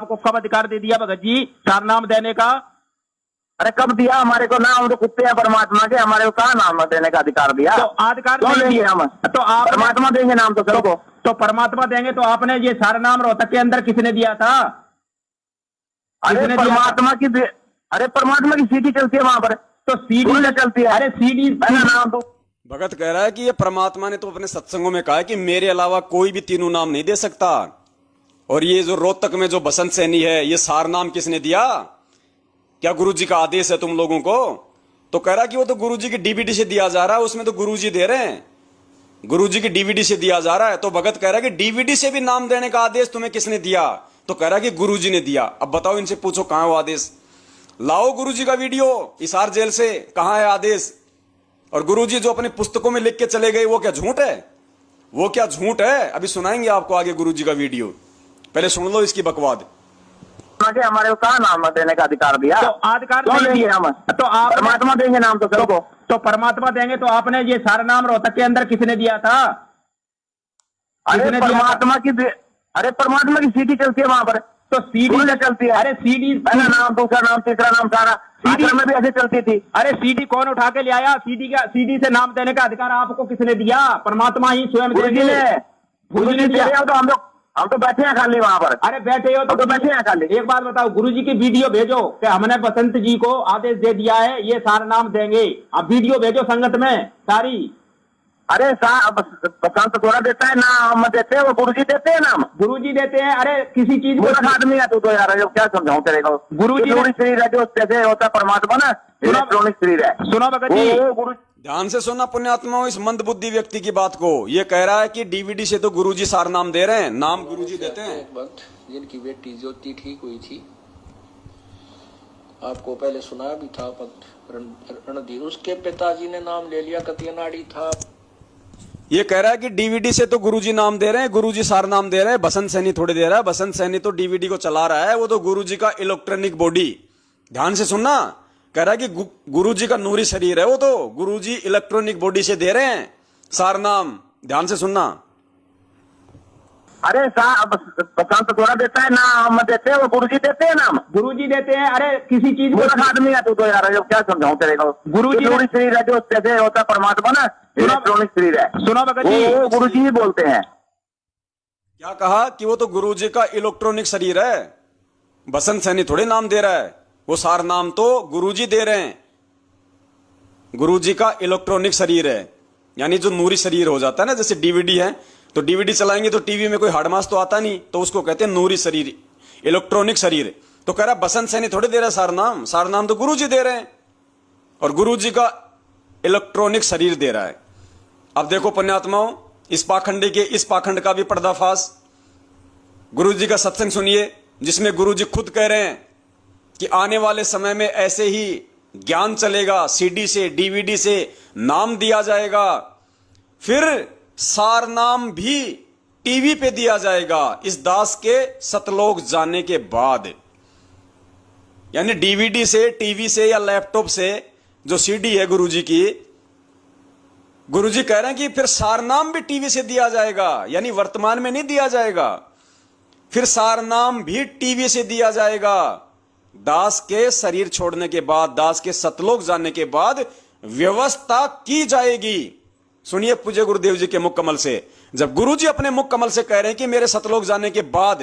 आपको कब अधिकार दे दिया भगत जी सार नाम देने का? अरे कब दिया हमारे को? ना हम तो कुत्ते हैं परमात्मा के, हमारे को कहाँ नाम देने का अधिकार दिया? तो अधिकार क्यों नहीं देंगे दिया हम? तो आप परमात्मा देंगे नाम तो सबको। तो परमात्मा देंगे तो आपने ये सारा नाम रोहतक के अंदर किसने दिया था? अरे परमात्मा की अरे परमात्मा की सीढ़ी चलती है वहां पर, तो सीढ़ी चलती है। अरे सीढ़ी नाम तो भगत कह रहा है कि ये परमात्मा ने तो अपने सत्संगों में कहा है कि मेरे अलावा कोई भी तीनों नाम नहीं दे सकता। और ये जो रोहतक में जो बसंत सैनी है, ये सार नाम किसने दिया? क्या गुरु जी का आदेश है तुम लोगों को? तो कह रहा कि वो तो गुरु जी की डीवीडी से दिया जा रहा है, उसमें तो गुरु जी दे रहे हैं, गुरु जी की डीवीडी से दिया जा रहा है। तो भगत कह रहा है कि डीवीडी से भी नाम देने का आदेश तुम्हें किसने दिया? तो कह रहा है कि गुरु जी ने दिया। अब बताओ, इनसे पूछो कहां वो आदेश, लाओ गुरु जी का वीडियो हिसार जेल से, कहां है आदेश? और गुरु जी जो अपनी पुस्तकों में लिख के चले गए, वो क्या झूठ है? वो क्या झूठ है? अभी सुनाएंगे आपको आगे गुरु जी का वीडियो, पहले सुन लो इसकी बकवाद। हमारे को कहाँ नाम देने का अधिकार दिया? तो अधिकार क्यों देंगे हम? तो आप परमात्मा देंगे नाम तो सबको। तो परमात्मा देंगे तो आपने ये सारा नाम रोहतक के अंदर किसने दिया था? अरे परमात्मा की अरे परमात्मा की सीढ़ी चलती है वहां पर, तो सीढ़ी चलती है। अरे सीढ़ी पहला नाम, दूसरा नाम, तीसरा नाम, सारा सीढ़ी में भी ऐसे चलती थी। अरे सीढ़ी कौन उठा के ले आया? सीढ़ी से नाम देने का अधिकार आपको किसने दिया? परमात्मा ही स्वयं गुरु जी ने। गुरु जी ने दिया। तो हम तो बैठे हैं खाली वहां पर। अरे बैठे हो तो बैठे हैं खाली। एक बात बताओ, गुरु जी की वीडियो भेजो कि हमने बसंत जी को आदेश दे दिया है ये सारा नाम देंगे। अब वीडियो भेजो संगत में सारी। अरे बसंत थोड़ा देता है ना, हम देते हैं, वो गुरु जी देते हैं नाम। गुरु जी देते हैं। अरे किसी चीज को आदमी है तू तो यार, जो क्या समझाऊं तेरे को? गुरु जी शरीर है जो जैसे होता है परमात्मा ना, इलेक्ट्रॉनिक शरीर है। सुनो भगत जी, गुरु ध्यान से सुनना पुण्यात्माओं इस मंदबुद्धि व्यक्ति की बात को। ये कह रहा है कि डीवीडी से तो गुरुजी सार नाम दे रहे हैं, नाम गुरुजी देते हैं। एक वक्त जिनकी बेटी ज्योति ठीक हुई थी, आपको पहले सुनाया भी था, रणधीर, उसके पिताजी ने नाम ले लिया, कतियनाड़ी था। ये कह रहा है कि डीवीडी से तो गुरुजी नाम दे रहे हैं, गुरुजी सार नाम दे रहे हैं, बसंत सैनी थोड़ी दे रहा है। बसंत सैनी तो डीवीडी को चला रहा है, वो तो गुरुजी का इलेक्ट्रॉनिक बॉडी। ध्यान से सुनना, कह रहा है कि गुरुजी का नूरी शरीर है, वो तो गुरुजी इलेक्ट्रॉनिक बॉडी से दे रहे हैं सार नाम। ध्यान से सुनना। अरे बसंत थोड़ा देता है ना, हम देते हैं, वो गुरु जी देते हैं नाम। गुरु जी देते हैं। अरे किसी चीज को आदमी है तू तो यार, जो क्या समझाऊं तेरे को? गुरु जी शरीर है जो जैसे होता है परमात्मा ना, इलेक्ट्रॉनिक शरीर है। सुनो भगत जी, वो गुरु जी ही बोलते हैं। क्या कहा कि वो तो गुरुजी का इलेक्ट्रॉनिक शरीर है, बसंत सैनी थोड़े नाम दे रहा है, वो सार नाम तो गुरुजी दे रहे हैं। गुरुजी का इलेक्ट्रॉनिक शरीर है, यानी जो नूरी शरीर हो जाता है ना, जैसे डीवीडी है, तो डीवीडी चलाएंगे तो टीवी में कोई हार्डमास तो आता नहीं, तो उसको कहते हैं नूरी शरीर, इलेक्ट्रॉनिक शरीर। तो कह रहा बसंत सैनी थोड़े दे रहा है सार नाम तो गुरुजी दे रहे हैं, और गुरुजी का इलेक्ट्रॉनिक शरीर दे रहा है। अब देखो पुण्यात्माओं, इस पाखंडी के इस पाखंड का भी पर्दाफाश। गुरुजी का सत्संग सुनिए, जिसमें गुरुजी खुद कह रहे हैं कि आने वाले समय में ऐसे ही ज्ञान चलेगा, सीडी से डीवीडी से नाम दिया जाएगा, फिर सार नाम भी टीवी पे दिया जाएगा इस दास के सतलोक जाने के बाद। यानी डीवीडी से, टीवी से या लैपटॉप से जो सीडी है गुरुजी की, गुरुजी कह रहे हैं कि फिर सार नाम भी टीवी से दिया जाएगा, यानी वर्तमान में नहीं दिया जाएगा, फिर सार नाम भी टीवी से दिया जाएगा दास के शरीर छोड़ने के बाद, दास के सतलोक जाने के बाद व्यवस्था की जाएगी। सुनिए पूज्य गुरुदेव जी के मुख कमल से, जब गुरुजी अपने मुख कमल से कह रहे हैं कि मेरे सतलोक जाने के बाद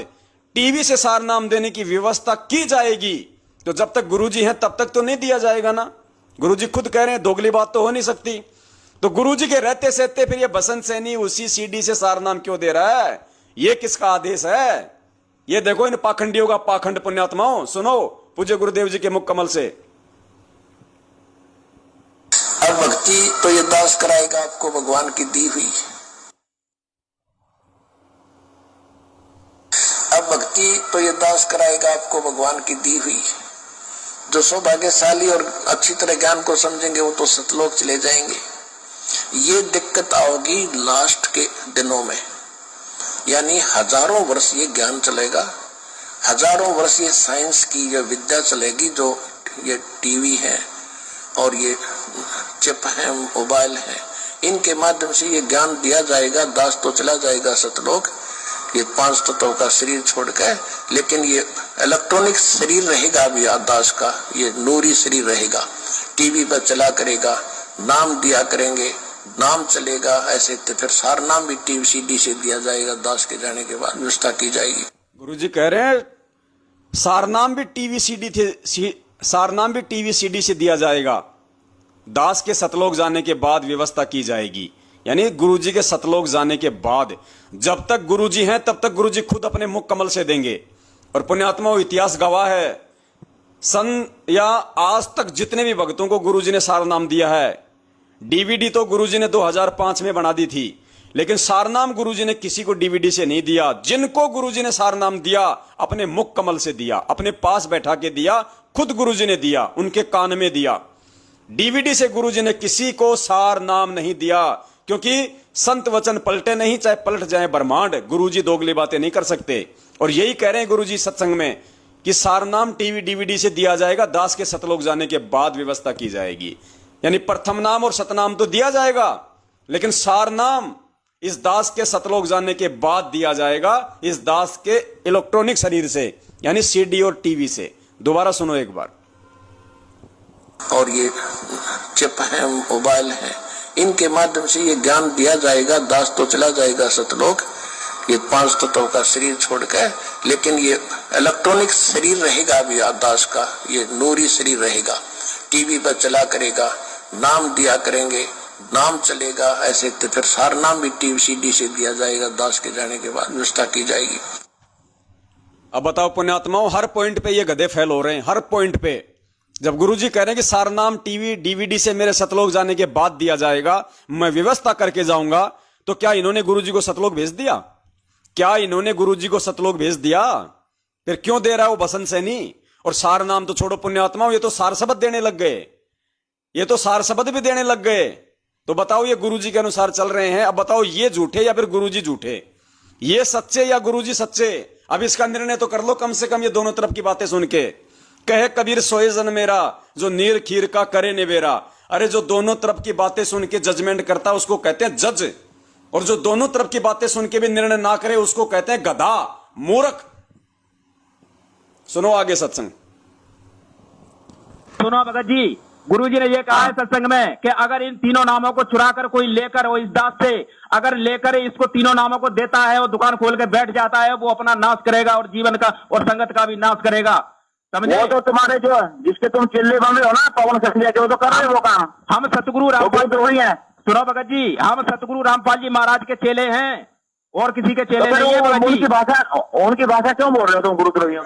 टीवी से सार नाम देने की व्यवस्था की जाएगी, तो जब तक गुरुजी हैं तब तक तो नहीं दिया जाएगा ना। गुरुजी खुद कह रहे हैं, दोगली बात तो हो नहीं सकती। तो गुरुजी के रहते सहते फिर ये बसंत सैनी उसी सीडी से सार नाम क्यों दे रहा है? ये किसका आदेश है? ये देखो इन पाखंडियों का पाखंड। पुण्यात्माओं सुनो पूज्य गुरुदेव जी के मुख कमल से। अब भक्ति तो ये दास कराएगा आपको भगवान की दी हुई। अब भक्ति तो ये दास कराएगा आपको भगवान की दी हुई। जो सौभाग्यशाली और अच्छी तरह ज्ञान को समझेंगे वो तो सतलोक चले जाएंगे। ये दिक्कत आओगी लास्ट के दिनों में, यानी हजारों वर्ष ये ज्ञान चलेगा, हजारों वर्ष ये साइंस की ये विद्या चलेगी, जो ये टीवी है और ये चिप है, मोबाइल है, इनके माध्यम से ये ज्ञान दिया जाएगा। दास तो चला जाएगा सतलोक, ये 5 तत्वों का शरीर छोड़कर, लेकिन ये इलेक्ट्रॉनिक शरीर रहेगा अभी दास का, ये नूरी शरीर रहेगा। टीवी पर चला करेगा, नाम दिया करेंगे, नाम चलेगा ऐसे। तो फिर सार नाम भी टीवी सीडी से दिया जाएगा, दास के जाने के बाद व्यवस्था की जाएगी। गुरुजी कह रहे हैं सारनाम भी टीवी सीडी से दिया जाएगा, दास के सतलोक जाने के बाद व्यवस्था की जाएगी। यानी गुरुजी के सतलोक जाने के बाद, जब तक गुरुजी हैं तब तक गुरुजी खुद अपने मुख कमल से देंगे। और पुण्यात्मा इतिहास गवाह है, सन या आज तक जितने भी भक्तों को गुरुजी ने सारनाम दिया है, डीवीडी तो गुरुजी ने 2005 में बना दी थी, लेकिन सारनाम गुरुजी ने किसी को डीवीडी से नहीं दिया। जिनको गुरुजी ने सारनाम दिया अपने मुख कमल से दिया, अपने पास बैठा के दिया, खुद गुरुजी ने दिया, उनके कान में दिया। डीवीडी से गुरुजी ने किसी को सार नाम नहीं दिया, क्योंकि संत वचन पलटे नहीं, चाहे पलट जाए ब्रह्मांड। गुरुजी दोगली बातें नहीं कर सकते। और यही कह रहे हैं गुरुजी सत्संग में कि सारनाम टीवी डीवीडी से दिया जाएगा, दास के सतलोक जाने के बाद व्यवस्था की जाएगी। यानी प्रथम नाम और सतनाम तो दिया जाएगा, लेकिन सारनाम इस दास के सतलोक जाने के बाद दिया जाएगा, इस दास के इलेक्ट्रॉनिक शरीर से, यानी सीडी और टीवी से। दोबारा सुनो एक बार। और ये चिप है, मोबाइल है, इनके माध्यम से ये ज्ञान दिया जाएगा। दास तो चला जाएगा सतलोक, ये 5 तत्वों का शरीर छोड़कर, लेकिन ये इलेक्ट्रॉनिक शरीर रहेगा अभी दास का, ये नूरी शरीर रहेगा। टीवी पर चला करेगा, नाम दिया करेंगे, नाम चलेगा ऐसे। तो फिर सार नाम भी टीवी सीडी से दिया जाएगा, दास के जाने के बाद व्यवस्था की जाएगी। अब बताओ पुण्यात्माओं, हर पॉइंट पे ये गधे फेल हो रहे हैं, हर पॉइंट पे। जब गुरुजी कह रहे हैं कि सारनाम टीवी डीवीडी से मेरे सतलोक जाने के बाद दिया जाएगा, मैं व्यवस्था करके जाऊंगा, तो क्या इन्होंने गुरुजी को सतलोक भेज दिया? क्या इन्होंने गुरुजी को सतलोक भेज दिया? फिर क्यों दे रहा है वो बसंत सैनी? और सारनाम तो छोड़ो पुण्यात्माओं, ये तो सार शब्द देने लग गए, ये तो सार शब्द भी देने लग गए। तो बताओ ये गुरुजी के अनुसार चल रहे हैं। अब बताओ ये झूठे या फिर गुरुजी झूठे, ये सच्चे या गुरुजी सच्चे? अब इसका निर्णय तो कर लो कम से कम, ये दोनों तरफ की बातें सुन के। कहे कबीर सोए जन मेरा, जो नीर खीर का करे निवेरा। अरे जो दोनों तरफ की बातें सुन के जजमेंट करता है उसको कहते हैं जज, और जो दोनों तरफ की बातें सुन के भी निर्णय ना करे उसको कहते हैं गधा, मूर्ख। सुनो आगे सत्संग। सुनो भगत जी, गुरुजी ने ये कहा है सत्संग में कि अगर इन तीनों नामों को चुराकर कोई लेकर, वो इस दास से अगर लेकर इसको तीनों नामों को देता है, वो दुकान खोल के बैठ जाता है, वो अपना नाश करेगा और जीवन का और संगत का भी नाश करेगा। समझे? वो तो तुम्हारे जो जिसके तुम चिल्ले बन रहे हो ना, पवन संजय के, वो तो कर रहे हो वो काम। हम सतगुरु रामपाल तो वही है। सुनो भगत जी, हम सतगुरु रामपाल जी महाराज के चेले हैं और किसी के चेले नहीं है भगत जी। उनकी भाषा क्यों बोल रहे हो तुम गुरुद्रोहियों?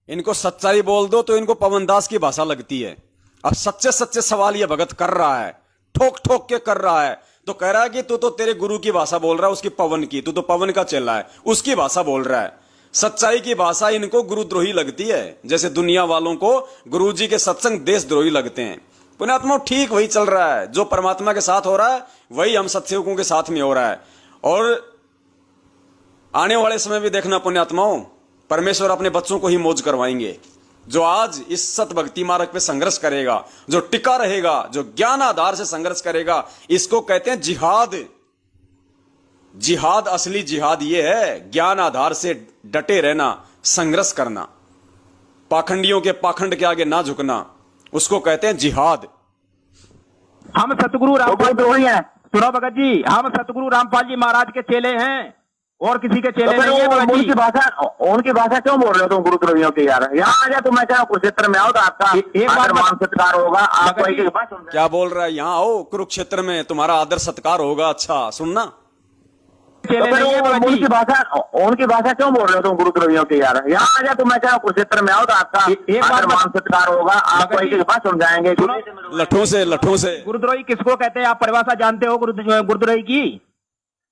इनको सच्चाई बोल दो तो इनको पवनदास की भाषा लगती है। अब सच्चे सच्चे सवाल ये भगत कर रहा है, ठोक ठोक के कर रहा है। तो कह रहा है कि तू तो तेरे गुरु की भाषा बोल रहा है, उसकी पवन की, तू तो पवन का चेला है, उसकी भाषा बोल रहा है। सच्चाई की भाषा इनको गुरुद्रोही लगती है, जैसे दुनिया वालों को गुरुजी के सत्संग देशद्रोही लगते हैं। पुण्यात्मा ठीक वही चल रहा है, जो परमात्मा के साथ हो रहा है वही हम सत्सेवकों के साथ में हो रहा है। और आने वाले समय भी देखना पुण्यात्माओं, परमेश्वर अपने बच्चों को ही मौज करवाएंगे। जो आज इस सत भक्ति मार्ग पे संघर्ष करेगा, जो टिका रहेगा, जो ज्ञान आधार से संघर्ष करेगा, इसको कहते हैं जिहाद। जिहाद, असली जिहाद ये है, ज्ञान आधार से डटे रहना, संघर्ष करना, पाखंडियों के पाखंड के आगे ना झुकना, उसको कहते हैं जिहाद। हम सतगुरु रामपाल सुनो भगत जी, हम सतगुरु रामपाल जी महाराज के चेले हैं और किसी के चेले नहीं है भगत जी। उनकी भाषा क्यों बोल रहे हो तुम गुरुद्रोहियों की? यार यहाँ आ जाए तो मैं क्या कुरुक्षेत्र में आओ तो आपका आदर मान सत्कार होगा। आपको क्या बोल रहा है? यहाँ आओ कुरुक्षेत्र में, तुम्हारा आदर सत्कार होगा। अच्छा सुनना, उनकी भाषा क्यों बोल रहे हो तुम गुरुद्रोहियों की? यार यहाँ आ जाए तो मैं क्या कुरुक्षेत्र में आओ तो आपका आदर मान सत्कार होगा। आपको एक बात समझाएंगे लठों से। गुरुद्रोही किसको कहते हैं? आप परिभाषा जानते हो गुरुद्रोही की?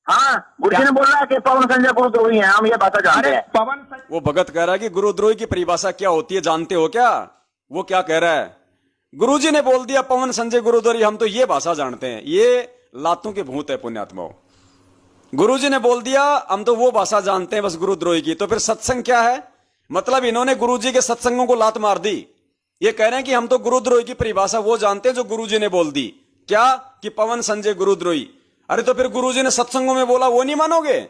हाँ, गुरुजी ने बोला है कि पवन संजय गुरुद्रोही है, हम ये बात जानते हैं। वो भगत कह रहा है कि गुरुद्रोही की परिभाषा क्या होती है जानते हो क्या? वो क्या कह रहा है? गुरुजी ने बोल दिया पवन संजय गुरुद्रोही, हम तो ये भाषा जानते हैं। ये लातों के भूत है पुण्यात्माओं। गुरुजी ने बोल दिया हम तो वो भाषा जानते हैं बस गुरुद्रोही की। तो फिर सत्संग क्या है? मतलब इन्होंने गुरुजी के सत्संगों को लात मार दी। ये कह रहे हैं कि हम तो गुरुद्रोही की परिभाषा वो जानते हैं जो गुरुजी ने बोल दी। क्या? कि पवन संजय गुरुद्रोही। अरे तो फिर गुरुजी ने सत्संगों में बोला वो नहीं मानोगे?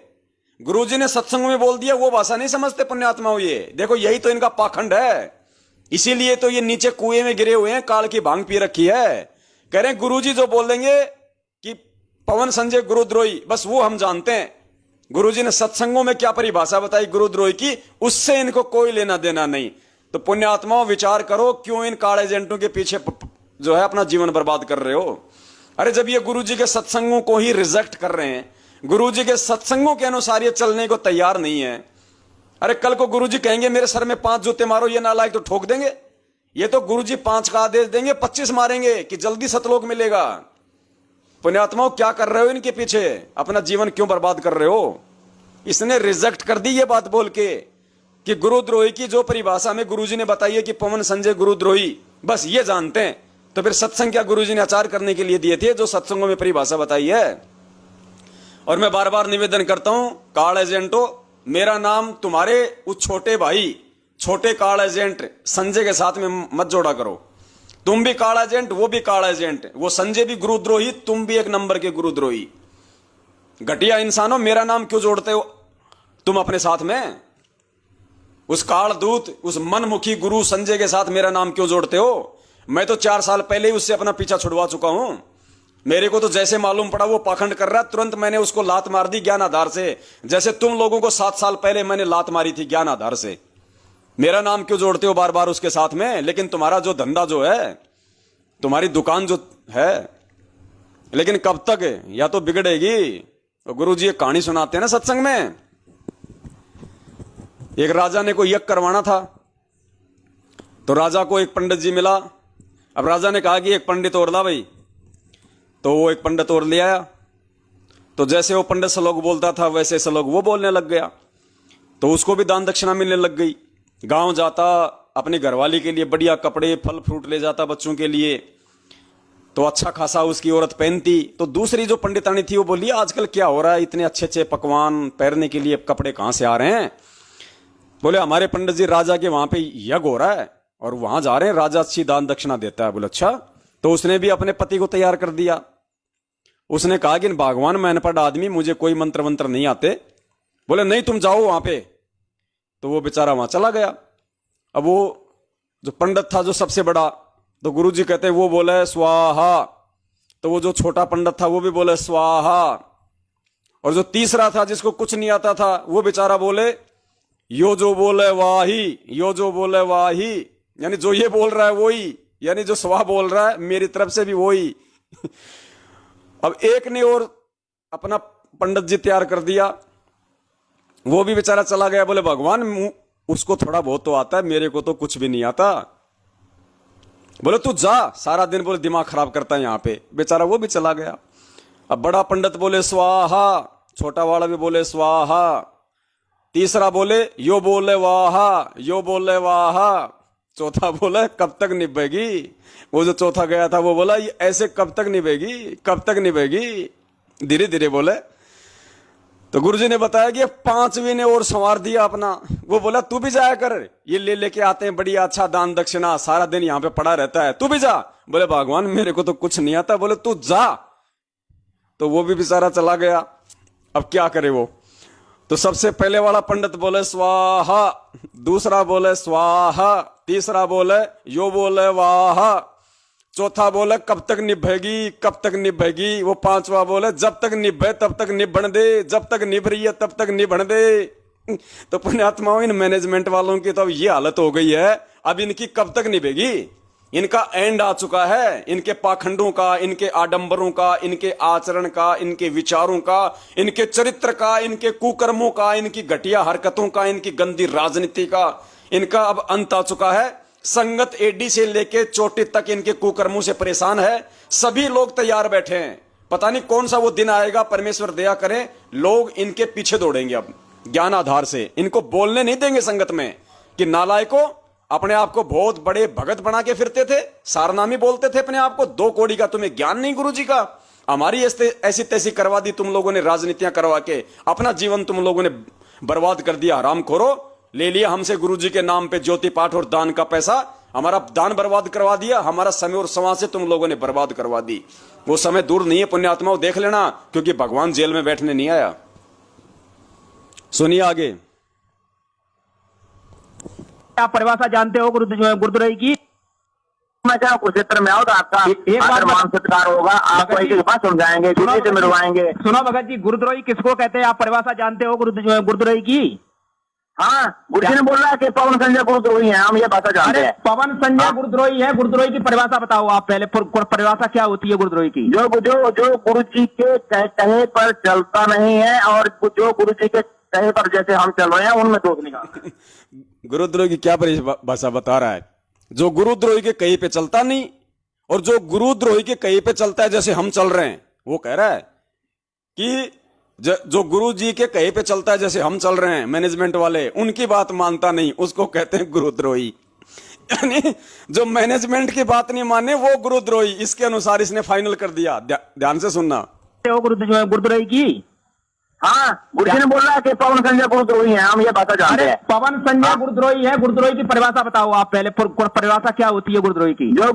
गुरुजी ने सत्संग में बोल दिया, वो भाषा नहीं समझते पुण्यात्माओं। ये देखो, यही तो इनका पाखंड है। इसीलिए तो ये नीचे कुएं में गिरे हुए हैं, काल की भांग पी रखी है। कह रहे हैं गुरुजी जो बोल देंगे कि पवन संजय गुरुद्रोही, बस वो हम जानते हैं। गुरुजी ने सत्संगों में क्या परिभाषा बताई गुरुद्रोही की, उससे इनको कोई लेना देना नहीं। तो पुण्यात्माओं, विचार करो, क्यों इन काले एजेंटों के पीछे जो है अपना जीवन बर्बाद कर रहे हो। अरे जब ये गुरुजी के सत्संगों को ही रिजेक्ट कर रहे हैं, गुरुजी के सत्संगों के अनुसार ये चलने को तैयार नहीं है। अरे कल को गुरुजी कहेंगे मेरे सर में 5 जूते मारो, ये नालायक, तो ठोक देंगे। ये तो गुरुजी 5 का आदेश देंगे, 25 मारेंगे कि जल्दी सतलोक मिलेगा। पुण्यात्माओं, क्या कर रहे हो इनके पीछे, अपना जीवन क्यों बर्बाद कर रहे हो। इसने रिजेक्ट कर दी ये बात बोल के कि गुरुद्रोही की जो परिभाषा में गुरुजी ने बताई है कि पवन संजय गुरुद्रोही, बस ये जानते हैं। तो फिर सत्संग क्या गुरुजी ने आचार करने के लिए दिए थे, जो सत्संगों में परिभाषा बताई है। और मैं बार बार निवेदन करता हूं, काल एजेंटो, मेरा नाम तुम्हारे उस छोटे भाई, छोटे काल एजेंट संजय के साथ में मत जोड़ा करो। तुम भी काल एजेंट, वो भी काल एजेंट, वो संजय भी गुरुद्रोही, तुम भी एक नंबर के गुरुद्रोही। घटिया इंसानों, मेरा नाम क्यों जोड़ते हो तुम अपने साथ में। उस काल दूत, उस मनमुखी गुरु संजय के साथ मेरा नाम क्यों जोड़ते हो। मैं तो 4 साल पहले ही उससे अपना पीछा छुड़वा चुका हूं। मेरे को तो जैसे मालूम पड़ा वो पाखंड कर रहा है, तुरंत मैंने उसको लात मार दी ज्ञान आधार से, जैसे तुम लोगों को 7 साल पहले मैंने लात मारी थी ज्ञान आधार से। मेरा नाम क्यों जोड़ते हो बार बार उसके साथ में। लेकिन तुम्हारा जो धंधा जो है, तुम्हारी दुकान जो है, लेकिन कब तक है, या तो बिगड़ेगी। तो गुरुजी एक कहानी सुनाते हैं ना सत्संग में। एक राजा ने कोई यज्ञ करवाना था, तो राजा को एक पंडित जी मिला। अब राजा ने कहा कि एक पंडित और ला भाई, तो वो एक पंडित और ले आया। तो जैसे वो पंडित श्लोक बोलता था वैसे श्लोक वो बोलने लग गया। तो उसको भी दान दक्षिणा मिलने लग गई। गांव जाता, अपनी घरवाली के लिए बढ़िया कपड़े फल फ्रूट ले जाता बच्चों के लिए, तो अच्छा खासा उसकी औरत पहनती। तो दूसरी जो पंडितानी थी वो बोली, आजकल क्या हो रहा है, इतने अच्छे अच्छे पकवान पहनने के लिए कपड़े कहां से आ रहे हैं। बोले हमारे पंडित जी राजा के वहां पे यज्ञ हो रहा है और वहां जा रहे हैं, राजा अच्छी दान दक्षिणा देता है। बोले अच्छा। तो उसने भी अपने पति को तैयार कर दिया। उसने कहा कि भगवान मैं अनपढ़ आदमी, मुझे कोई मंत्र मंत्र नहीं आते। बोले नहीं तुम जाओ वहां पे। तो वो बेचारा वहां चला गया। अब वो जो पंडित था जो सबसे बड़ा, तो गुरुजी कहते वो बोले स्वाहा। तो वो जो छोटा पंडित था वो भी बोले स्वाहा। और जो तीसरा था जिसको कुछ नहीं आता था वो बेचारा बोले यो जो बोले वाही, यो जो बोले वाही, यानी जो ये बोल रहा है वही, यानी जो स्वाहा बोल रहा है मेरी तरफ से भी वही। अब एक ने और अपना पंडित जी तैयार कर दिया, वो भी बेचारा चला गया। बोले भगवान उसको थोड़ा बहुत तो आता है, मेरे को तो कुछ भी नहीं आता। बोले तू जा, सारा दिन बोले दिमाग खराब करता है यहां पे। बेचारा वो भी चला गया। अब बड़ा पंडित बोले स्वाहा, छोटा वाला भी बोले स्वाहा, तीसरा बोले यो बोले वाहा, यो बोले वाहा, चौथा बोले कब तक निभेगी। वो जो चौथा गया था वो बोला ये ऐसे कब तक निभेगी, कब तक निभेगी। धीरे धीरे बोले। तो गुरुजी ने बताया कि 5वीं ने और संवार दिया अपना। वो बोला तू भी जाया कर, ये ले लेके आते हैं बढ़िया अच्छा दान दक्षिणा, सारा दिन यहां पे पड़ा रहता है, तू भी जा। बोले भगवान मेरे को तो कुछ नहीं आता। बोले तू जा। तो वो भी बेचारा चला गया। अब क्या करे वो। तो सबसे पहले वाला पंडित बोले स्वाहा, दूसरा बोले स्वाहा, तीसरा बोले यो बोले वाहा, चौथा बोले कब तक निभेगी, कब तक निभेगी। वो 5वां बोले जब तक निभे तब तक निभण दे, जब तक निभ रही है तब तक निभण दे। तो पुण्यात्माओं इन मैनेजमेंट वालों की तो अब ये हालत हो गई है, अब इनकी कब तक निभेगी। इनका एंड आ चुका है। इनके पाखंडों का, इनके आडंबरों का, इनके आचरण का, इनके विचारों का, इनके चरित्र का, इनके कुकर्मों का, इनकी घटिया हरकतों का, इनकी गंदी राजनीति का, इनका अब अंत आ चुका है। संगत एडी से लेके चोटी तक इनके कुकर्मों से परेशान है। सभी लोग तैयार बैठे हैं। पता नहीं कौन सा वो दिन आएगा, परमेश्वर दया करें, लोग इनके पीछे दौड़ेंगे अब ज्ञान आधार से। इनको बोलने नहीं देंगे संगत में कि नालायकों, अपने आप को बहुत बड़े भगत बना के फिरते थे, सारनामी बोलते थे अपने आप को, 2 कौड़ी का तुम्हें ज्ञान नहीं गुरुजी का। हमारी ऐसी तैसी करवा दी तुम लोगों ने, राजनीतियां करवा के अपना जीवन तुम लोगों ने बर्बाद कर दिया। हरामखोरो, ले लिया हमसे गुरुजी के नाम पे ज्योति पाठ और दान का पैसा, हमारा दान बर्बाद करवा दिया, हमारा समय और समाज से तुम लोगों ने बर्बाद करवा दी। वो समय दूर नहीं है पुण्यात्माओं, देख लेना, क्योंकि भगवान जेल में बैठने नहीं आया। सुनिए आगे। आप परिभाषा जानते हो गुरुद्रोही की? मैं क्या कुरुक्षेत्र में आओ तो आपका एक बात आदर मान सत्कार होगा, आपको एक बात समझाएंगे, गुरु से मिलवाएंगे। सुनो भगत जी, गुरुद्रोही किसको कहते हैं? आप परिभाषा जानते हो गुरुद्रोही की? हाँ, गुरु जी ने बोला है कि पवन संजय गुरुद्रोही है, हम ये भाषा जानते अरे हैं। पवन संजय गुरुद्रोही है। गुरुद्रोही की परिभाषा बताओ आप पहले। परिभाषा क्या होती है गुरुद्रोही की? जो गुरु जी के कहे पर चलता नहीं है और जो गुरु जी के कहे पर जैसे हम चल रहे हैं उनमें दोष निकालते हैं। गुरुद्रोही की क्या परिभाषा बता रहा है? जो गुरुद्रोही के कहीं पे चलता नहीं और जो गुरुद्रोही के कहीं पे चलता है जैसे हम चल रहे हैं, वो कह रहा है कि जो गुरु जी के कहीं पे चलता है जैसे हम चल रहे हैं, मैनेजमेंट वाले उनकी बात मानता नहीं, उसको कहते हैं गुरुद्रोही। यानी जो मैनेजमेंट की बात नहीं माने वो गुरुद्रोही। इसके अनुसार इसने फाइनल कर दिया। ध्यान से सुनना। गुरुद्रोही की? हाँ, गुरु जी ने बोला है कि पवन संजय गुरुद्रोही है, हम ये भाषा जानते हैं। पवन संजय गुरुद्रोही है। गुरुद्रोही की परिभाषा बताओ आप पहले। परिभाषा क्या होती है गुरुद्रोही की? जो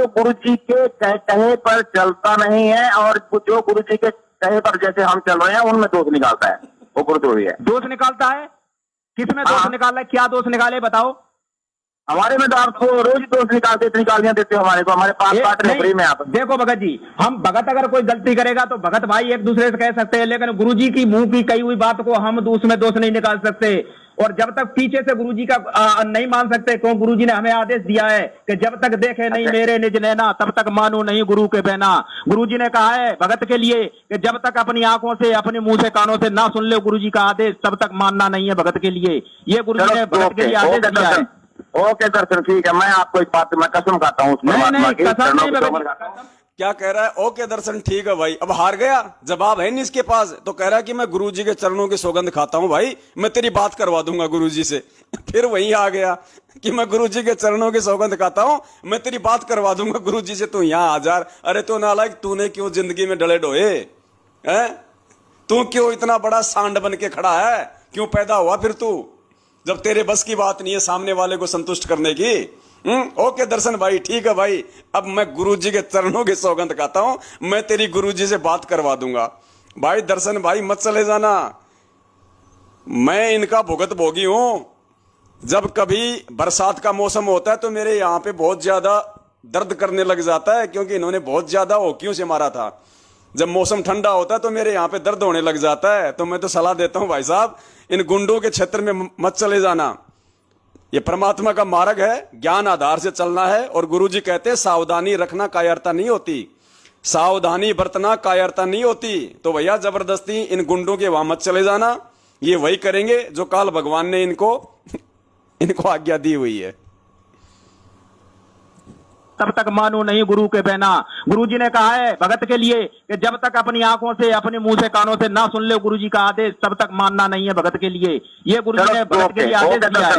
गुरु जी के कहे पर चलता नहीं है और जो गुरु जी के कहे पर जैसे हम चल रहे हैं उनमें दोष निकालता है, वो गुरुद्रोही है। दोष निकालता है? किसमें दोष निकाला है? क्या दोष निकाले बताओ? हमारे में तो आपको रोज दोष निकालियां देते हो हमारे को, हमारे पास पार्टनर फ्री में आप। देखो भगत जी, हम भगत अगर कोई गलती करेगा तो भगत भाई एक दूसरे से कह सकते हैं, लेकिन गुरुजी की मुंह की कही हुई बात को हम उसमें दोष नहीं निकाल सकते। और जब तक पीछे से गुरुजी का नहीं मान सकते, क्यों? गुरुजी ने हमें आदेश दिया है कि जब तक देखे नहीं मेरे निज नैना तब तक मानो नहीं गुरु के बहना। गुरुजी ने कहा है भगत के लिए कि जब तक अपनी आंखों से, अपने मुंह से, कानों से ना सुन ले गुरुजी का आदेश, तब तक मानना नहीं है भगत के लिए। ये गुरुजी ने भगत के लिए आदेश दिया है। ओके दर्शन, ठीक है। मैं आपको एक बात, मैं कसम खाता हूँ। नहीं, कसम नहीं। क्या कह रहा है? ओके दर्शन, ठीक है भाई। अब हार गया, जवाब है नहीं इसके पास, तो कह रहा है कि मैं गुरुजी के चरणों की सौगंध खाता हूं भाई, मैं तेरी बात करवा दूंगा गुरुजी से। फिर वही आ गया कि मैं गुरुजी के चरणों की सौगंध खाता हूं, मैं तेरी बात करवा दूंगा गुरुजी से, तू यहां आ जा। अरे तो नालायक, तूने क्यों जिंदगी में डले डोए हैं? तू क्यों इतना बड़ा सांड बन के खड़ा है? क्यों पैदा हुआ फिर तू, जब तेरे बस की बात नहीं है सामने वाले को संतुष्ट करने की? ओके दर्शन भाई, ठीक है भाई। अब मैं गुरुजी के चरणों की सौगंध खाता हूं, मैं तेरी गुरुजी से बात करवा दूंगा। भाई दर्शन भाई मत चले जाना, मैं इनका भुगत भोगी हूं। जब कभी बरसात का मौसम होता है तो मेरे यहां पे बहुत ज्यादा दर्द करने लग जाता है, क्योंकि इन्होंने बहुत ज्यादा होकियों से मारा था। जब मौसम ठंडा होता है तो मेरे यहाँ पे दर्द होने लग जाता है। तो मैं तो सलाह देता हूं भाई साहब, इन गुंडों के क्षेत्र में मत चले जाना। ये परमात्मा का मार्ग है, ज्ञान आधार से चलना है। और गुरुजी कहते हैं सावधानी रखना कायरता नहीं होती, सावधानी बरतना कायरता नहीं होती। तो भैया जबरदस्ती इन गुंडों के वहां मत चले जाना, ये वही करेंगे जो काल भगवान ने इनको आज्ञा दी हुई है। तब तक मानो नहीं गुरु के बहना। गुरुजी ने कहा है भगत के लिए कि जब तक अपनी आंखों से, अपने मुंह से, कानों से ना सुन ले गुरुजी का आदेश, तब तक मानना नहीं है भगत के लिए। ये गुरुजी ने भगत के लिए आदेश दिया है।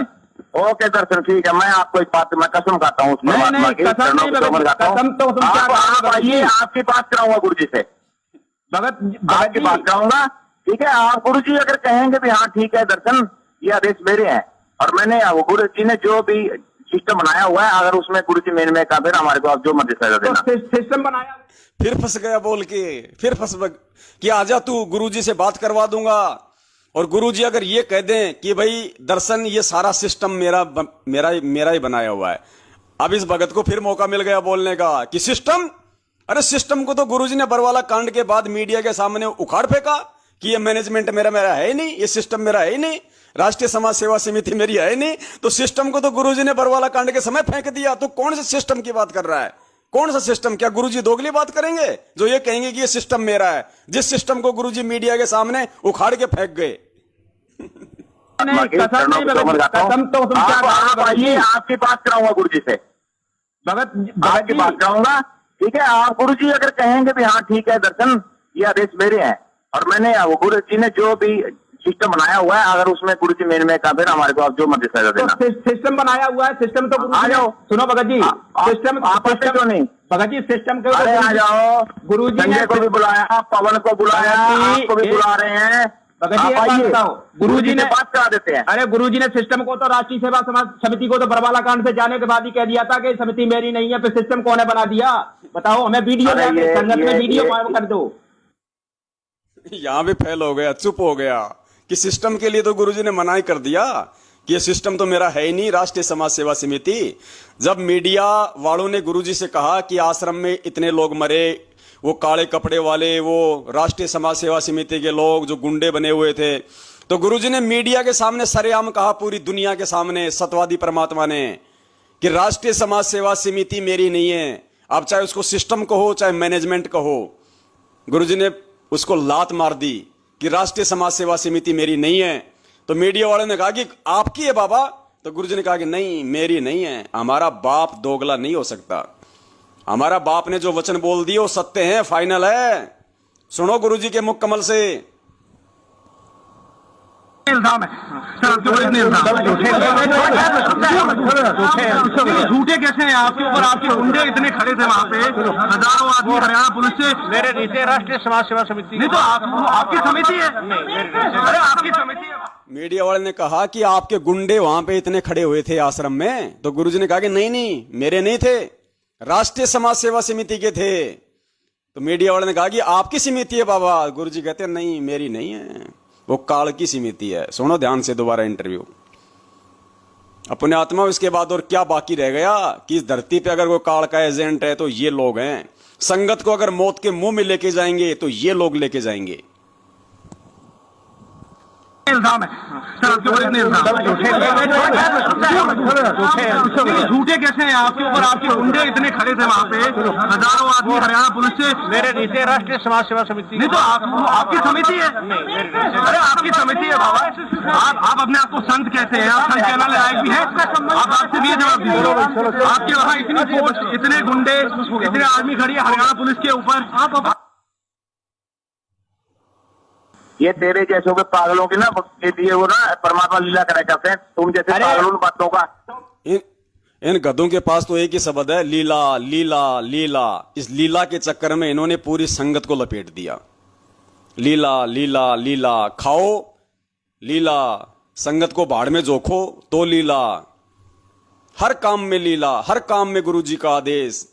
ओके दर्शन, ठीक है। मैं आपको एक बात, मैं कसम खाता हूँ। नहीं, कसम नहीं भगत, कसम तो तुम आप आइए, आपकी बात कराऊंगा गुरुजी से, भगत आपकी बात कराऊंगा, ठीक है। आप गुरुजी अगर कहेंगे भी हाँ ठीक है दर्शन, ये आदेश मेरे हैं और मैंने गुरुजी ने जो भी सिस्टम बनाया हुआ है, अगर उसमें गुरुजी मेरे में का फिर हमारे को आप जो मर्जी सजा देना। सिस्टम बनाया, फिर फंस गया बोल के, फिर फंस कि आजा तू गुरुजी से बात करवा दूंगा। और गुरुजी अगर ये कह दें कि भाई दर्शन ये सारा सिस्टम मेरा ही बनाया हुआ है, अब इस भगत को फिर मौका मिल गया बोलने का कि सिस्टम, अरे सिस्टम को तो गुरुजी ने बरवाला कांड के बाद मीडिया के सामने उखाड़ फेंका कि ये मैनेजमेंट मेरा है ही नहीं, ये सिस्टम मेरा है ही नहीं, राष्ट्रीय समाज सेवा समिति मेरी है ही नहीं। तो सिस्टम को तो गुरुजी ने बरवाला कांड के समय फेंक दिया। तो कौन से सिस्टम की बात कर रहा है? कौन सा सिस्टम? क्या गुरुजी दोगली बात करेंगे जो ये कहेंगे कि ये सिस्टम मेरा है, जिस सिस्टम को गुरुजी मीडिया के सामने उखाड़ के फेंक गए? कसम तो आप आइए, आपकी बात कराऊंगा गुरुजी से, भगत आपकी बात कराऊंगा, ठीक है। आप गुरुजी अगर कहेंगे भी हाँ ठीक है दर्शन, ये आदेश मेरे हैं और मैंने गुरुजी ने जो भी सिस्टम बनाया हुआ है, अगर उसमें गुरुजी मेरे में का फिर हमारे को आप जो मर्जी सजा देना। सिस्टम बनाया हुआ है, सिस्टम तो आ जाओ। सुनो भगत जी, सिस्टम आप क्यों नहीं भगत जी? सिस्टम के आ जाओ, गुरुजी ने को भी बुलाया, पवन को बुलाया, आपको भी बुला रहे हैं। गुरुजी ने बात करा देते हैं। अरे गुरुजी ने सिस्टम को तो राष्ट्रीय सेवा समाज समिति को तो बरवाला कांड से जाने के बाद ही कह दिया था कि समिति मेरी नहीं है, फिर सिस्टम कौन है बना दिया? बताओ हमें, वीडियो संगत में वीडियो कर दो। यहां भी फेल हो गया, चुप हो गया कि सिस्टम के लिए तो गुरुजी ने मना ही कर दिया कि ये सिस्टम तो मेरा है ही नहीं, राष्ट्रीय समाज सेवा समिति। जब मीडिया वालों ने गुरुजी से कहा कि आश्रम में इतने लोग मरे, वो काले कपड़े वाले, वो राष्ट्रीय समाज सेवा समिति के लोग जो गुंडे बने हुए थे, तो गुरुजी ने मीडिया के सामने सरेआम कहा, पूरी दुनिया के सामने, सत्यवादी परमात्मा ने, कि राष्ट्रीय समाज सेवा समिति मेरी नहीं है। अब चाहे उसको सिस्टम कहो चाहे मैनेजमेंट कहो, गुरुजी ने उसको लात मार दी कि राष्ट्रीय समाज सेवा समिति मेरी नहीं है। तो मीडिया वाले ने कहा कि आपकी है बाबा, तो गुरुजी ने कहा कि नहीं, मेरी नहीं है। हमारा बाप दोगला नहीं हो सकता, हमारा बाप ने जो वचन बोल दिए वो सत्य है, फाइनल है। सुनो गुरुजी के मुख कमल से। इल्जाम है सर, आपके ऊपर इतने इल्जाम झूठे कैसे हैं आपके ऊपर? आपके गुंडे इतने खड़े थे वहाँ पे, हजारों आदमी हरियाणा पुलिस से। मेरे नीचे राष्ट्रीय समाज सेवा समिति नहीं तो आपकी समिति है, अरे आपकी समिति है। मीडिया वाले ने कहा कि आपके गुंडे वहां पे इतने खड़े हुए थे आश्रम में, तो गुरुजी ने कहा कि नहीं नहीं, मेरे नहीं थे, राष्ट्रीय समाज सेवा समिति के थे। तो मीडिया वाले ने कहा कि आपकी समिति है बाबा। गुरुजी कहते नहीं, मेरी नहीं है, वो काल की समिति है। सुनो ध्यान से दोबारा इंटरव्यू। अपने आत्मा, इसके बाद और क्या बाकी रह गया कि इस धरती पे अगर कोई काल का एजेंट है तो ये लोग हैं। संगत को अगर मौत के मुंह में लेके जाएंगे तो ये लोग लेके जाएंगे। इल्जाम है सर, आपके ऊपर इतने इल्जाम झूठे कैसे हैं आपके ऊपर? आपके गुंडे इतने खड़े थे वहाँ पे, हजारों आदमी हरियाणा पुलिस से। मेरे नीचे राष्ट्रीय समाज सेवा समिति नहीं तो आपकी समिति है, अरे आपकी समिति है बाबा। आप अपने आप को संत कहते हैं, आप संत कहने लायक भी है। आप आपसे भी जवाब दीजिए, आपके वहाँ इतनी फोर्स, इतने गुंडे, इतने आर्मी खड़ी है हरियाणा पुलिस के ऊपर। आप ये तेरे जैसों के पागलों की ना के लिए वो ना परमात्मा लीला करा करते हैं, तुम जैसे पागलों बातों का। इन गधों के पास तो एक ही शब्द है, लीला लीला लीला। इस लीला के चक्कर में इन्होंने पूरी संगत को लपेट दिया। लीला लीला लीला, खाओ लीला, संगत को भाड़ में जोखो तो लीला, हर काम में लीला, हर काम में गुरुजी का आदेश।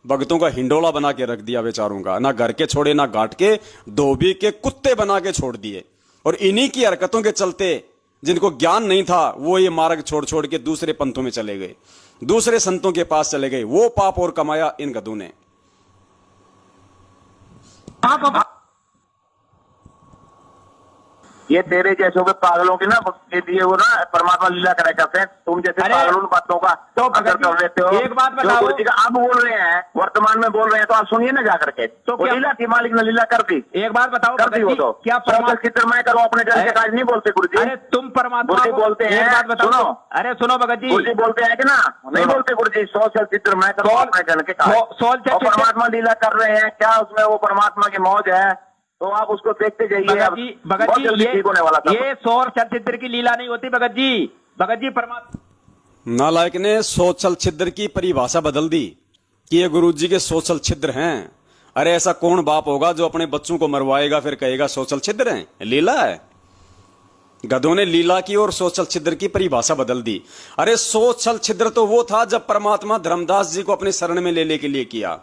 भक्तों का हिंडोला बना के रख दिया बेचारों का, ना घर के छोड़े ना घाट के, धोबी के कुत्ते बना के छोड़ दिए। और इन्हीं की हरकतों के चलते जिनको ज्ञान नहीं था वो ये मार्ग छोड़ छोड़ के दूसरे पंथों में चले गए, दूसरे संतों के पास चले गए। वो पाप और कमाया इन गधों ने। ये तेरे जैसों के पागलों की ना के लिए वो ना परमात्मा लीला करा करते हैं, तुम जैसे पागलों बातों का तो अगर कर लेते हो। एक बात बताओ, गुरुजी का आप बोल रहे हैं, वर्तमान में बोल रहे हैं, तो आप सुनिए ना जाकर के। तो वो लीला थी, मालिक ने लीला कर दी। एक बात बताओ, कर दी वो तो क्या चित्र मैं करो अपने जल के काज नहीं बोलते गुरुजी। अरे तुम परमात्मा गुरुजी बोलते हैं, एक बात बताओ, सुनो, अरे सुनो भगत जी, गुरुजी बोलते हैं कि ना, नहीं बोलते गुरुजी, सौ चित्र मैं करो अपने जल के काज। परमात्मा लीला कर रहे हैं, क्या उसमें वो परमात्मा की मौज है, तो आप उसको देखते जाइए। भगत जी, ठीक होने वाला था। ये सौर चलचित्र की लीला नहीं होती भगत जी। भगत जी परमात्मा नालायक ने सोचल छिद्र की परिभाषा बदल दी कि ये गुरुजी के सोचल छिद्र हैं। अरे ऐसा कौन बाप होगा जो अपने बच्चों को मरवाएगा फिर कहेगा सोचल छिद्र हैं? लीला है। गधों ने लीला की और सोचल छिद्र की परिभाषा बदल दी। अरे सोचल छिद्र तो वो था जब परमात्मा धर्मदास जी को अपने शरण में लेने के लिए किया।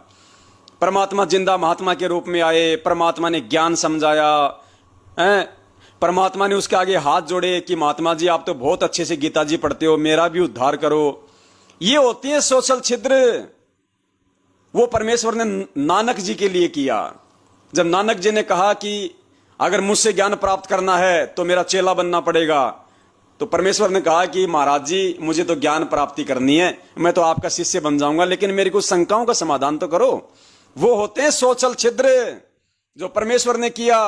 परमात्मा जिंदा महात्मा के रूप में आए, परमात्मा ने ज्ञान समझाया, परमात्मा ने उसके आगे हाथ जोड़े कि महात्मा जी आप तो बहुत अच्छे से गीता जी पढ़ते हो, मेरा भी उद्धार करो। ये होती है सोशल छिद्र। वो परमेश्वर ने नानक जी के लिए किया। जब नानक जी ने कहा कि अगर मुझसे ज्ञान प्राप्त करना है तो मेरा चेला बनना पड़ेगा, तो परमेश्वर ने कहा कि महाराज जी मुझे तो ज्ञान प्राप्ति करनी है, मैं तो आपका शिष्य बन जाऊंगा, लेकिन मेरी कुछ शंकाओं का समाधान तो करो। वो होते हैं सोचल छिद्र जो परमेश्वर ने किया।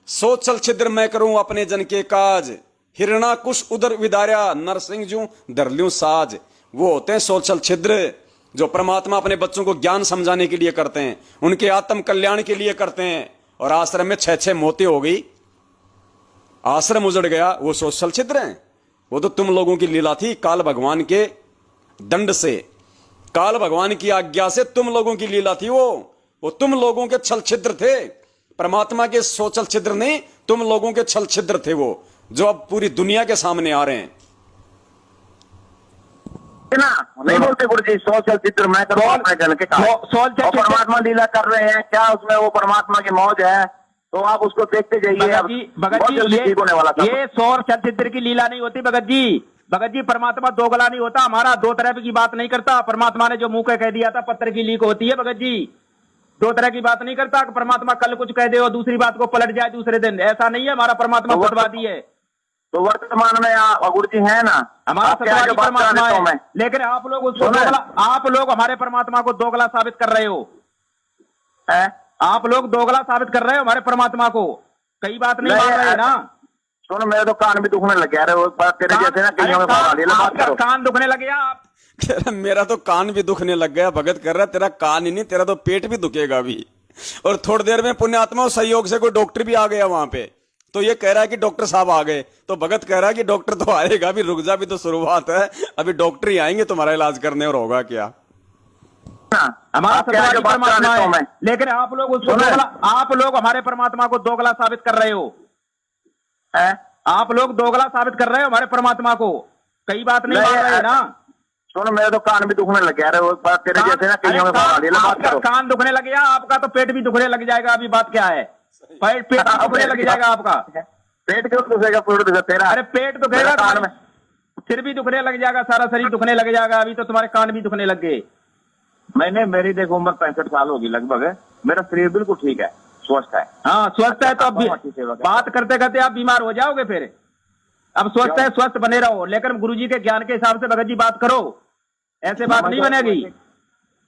सोचल छिद्र मैं करूं अपने जन के काज, हिरणा कुश उदर विदार्या, नरसिंह जू धरल्यू साज। वो होते हैं सोचल छिद्र जो परमात्मा अपने बच्चों को ज्ञान समझाने के लिए करते हैं, उनके आत्म कल्याण के लिए करते हैं। और आश्रम में 6-6 मौतें हो गई, आश्रम उजड़ गया, वो सोचल छिद्र हैं। वो तो तुम लोगों की लीला थी, काल भगवान के दंड से, काल भगवान की आज्ञा से तुम लोगों की लीला थी। वो तुम लोगों के छल छिद्र थे, परमात्मा के सोचल छिद्र नहीं, तुम लोगों के छल छिद्र थे वो, जो अब पूरी दुनिया के सामने आ रहे हैं। ना नहीं बोलते गुरुजी, सोचल चित्र मैं करो अपने जन के काज। परमात्मा लीला कर रहे हैं, क्या उसमें वो परमात्मा की मौज है, तो आप उसको देखते जाइए। भगत जी, बहुत जल्दी ठीक होने वाला था। ये सौर चलचित्र की लीला नहीं होती भगत जी। भगत जी, परमात्मा दोगला नहीं होता, हमारा दो तरह की बात नहीं करता। परमात्मा ने जो मुंह के कह दिया था पत्थर की लीक होती है भगत जी, दो तरह की बात नहीं करता कि परमात्मा कल कुछ कह दे और दूसरी बात को पलट जाए दूसरे दिन, ऐसा नहीं है। हमारा परमात्मा सत्यवादी है। तो वर्तमान में गुरु जी है ना, हमारा आप क्या जो सत्यवादी बात कर परमात्मा रहे हो है, मैं लेकिन आप लोग उसको सुनो। दोगला, आप लोग हमारे परमात्मा को दोगला साबित कर रहे हो। है? आप लोग दोगला साबित कर रहे हो हमारे परमात्मा को, कई बात नहीं नहीं, मान रहे ना। सुनो, मेरे तो कान भी दुखने लग गया। वो तेरे जैसे ना कईयों में बात आपका करो। कान दुखने लगे आप। कह रहा, मेरा तो कान भी दुखने लग गया। भगत कर रहा, तेरा कान ही नहीं, तेरा तो पेट भी दुखेगा अभी। और थोड़ी देर में पुण्यात्मा सहयोग से कोई डॉक्टर भी आ गया वहां पे, तो ये कह रहा है कि डॉक्टर साहब आ गए। तो भगत कह रहा है कि डॉक्टर तो आएगा, अभी रुक जा, अभी तो शुरुआत है, अभी डॉक्टर ही आएंगे तुम्हारा इलाज करने, और होगा क्या। हमारा आप क्या जो सत्यवादी बात कर परमात्मा रहे हो है, मैं लेकिन आप लोग उसको सुनो। दोगला, आप लोग हमारे परमात्मा को दोगला साबित कर रहे हो। है? आप लोग दोगला साबित कर रहे हो हमारे परमात्मा को, कई बात नहीं मान रहे ना। सुनो, मेरे तो कान भी दुखने लग गया। वो तेरे जैसे ना कईयों में बात आपका करो। कान दुखने लग गया, आपका तो पेट भी दुखने लग जाएगा। अभी बात क्या है, पेट भी दुखने लग जाएगा आपका। पेट क्यों दुखेगा? पेट दुखेगा तेरा। अरे पेट दुखेगा, कान में सिर भी दुखने लग जाएगा, सारा शरीर दुखने लग जाएगा। अभी तो तुम्हारे कान भी दुखने लग गए। मेरी देखो उम्र 65 साल होगी लगभग है। मेरा शरीर बिल्कुल ठीक है, स्वस्थ है। हाँ, स्वस्थ है तो अब अच्छी सेवा कर। बात करते करते आप बीमार हो जाओगे फिर। अब स्वस्थ है, स्वस्थ बने रहो, लेकिन गुरुजी के ज्ञान के हिसाब से भगत जी बात करो, ऐसे बात नहीं बनेगी।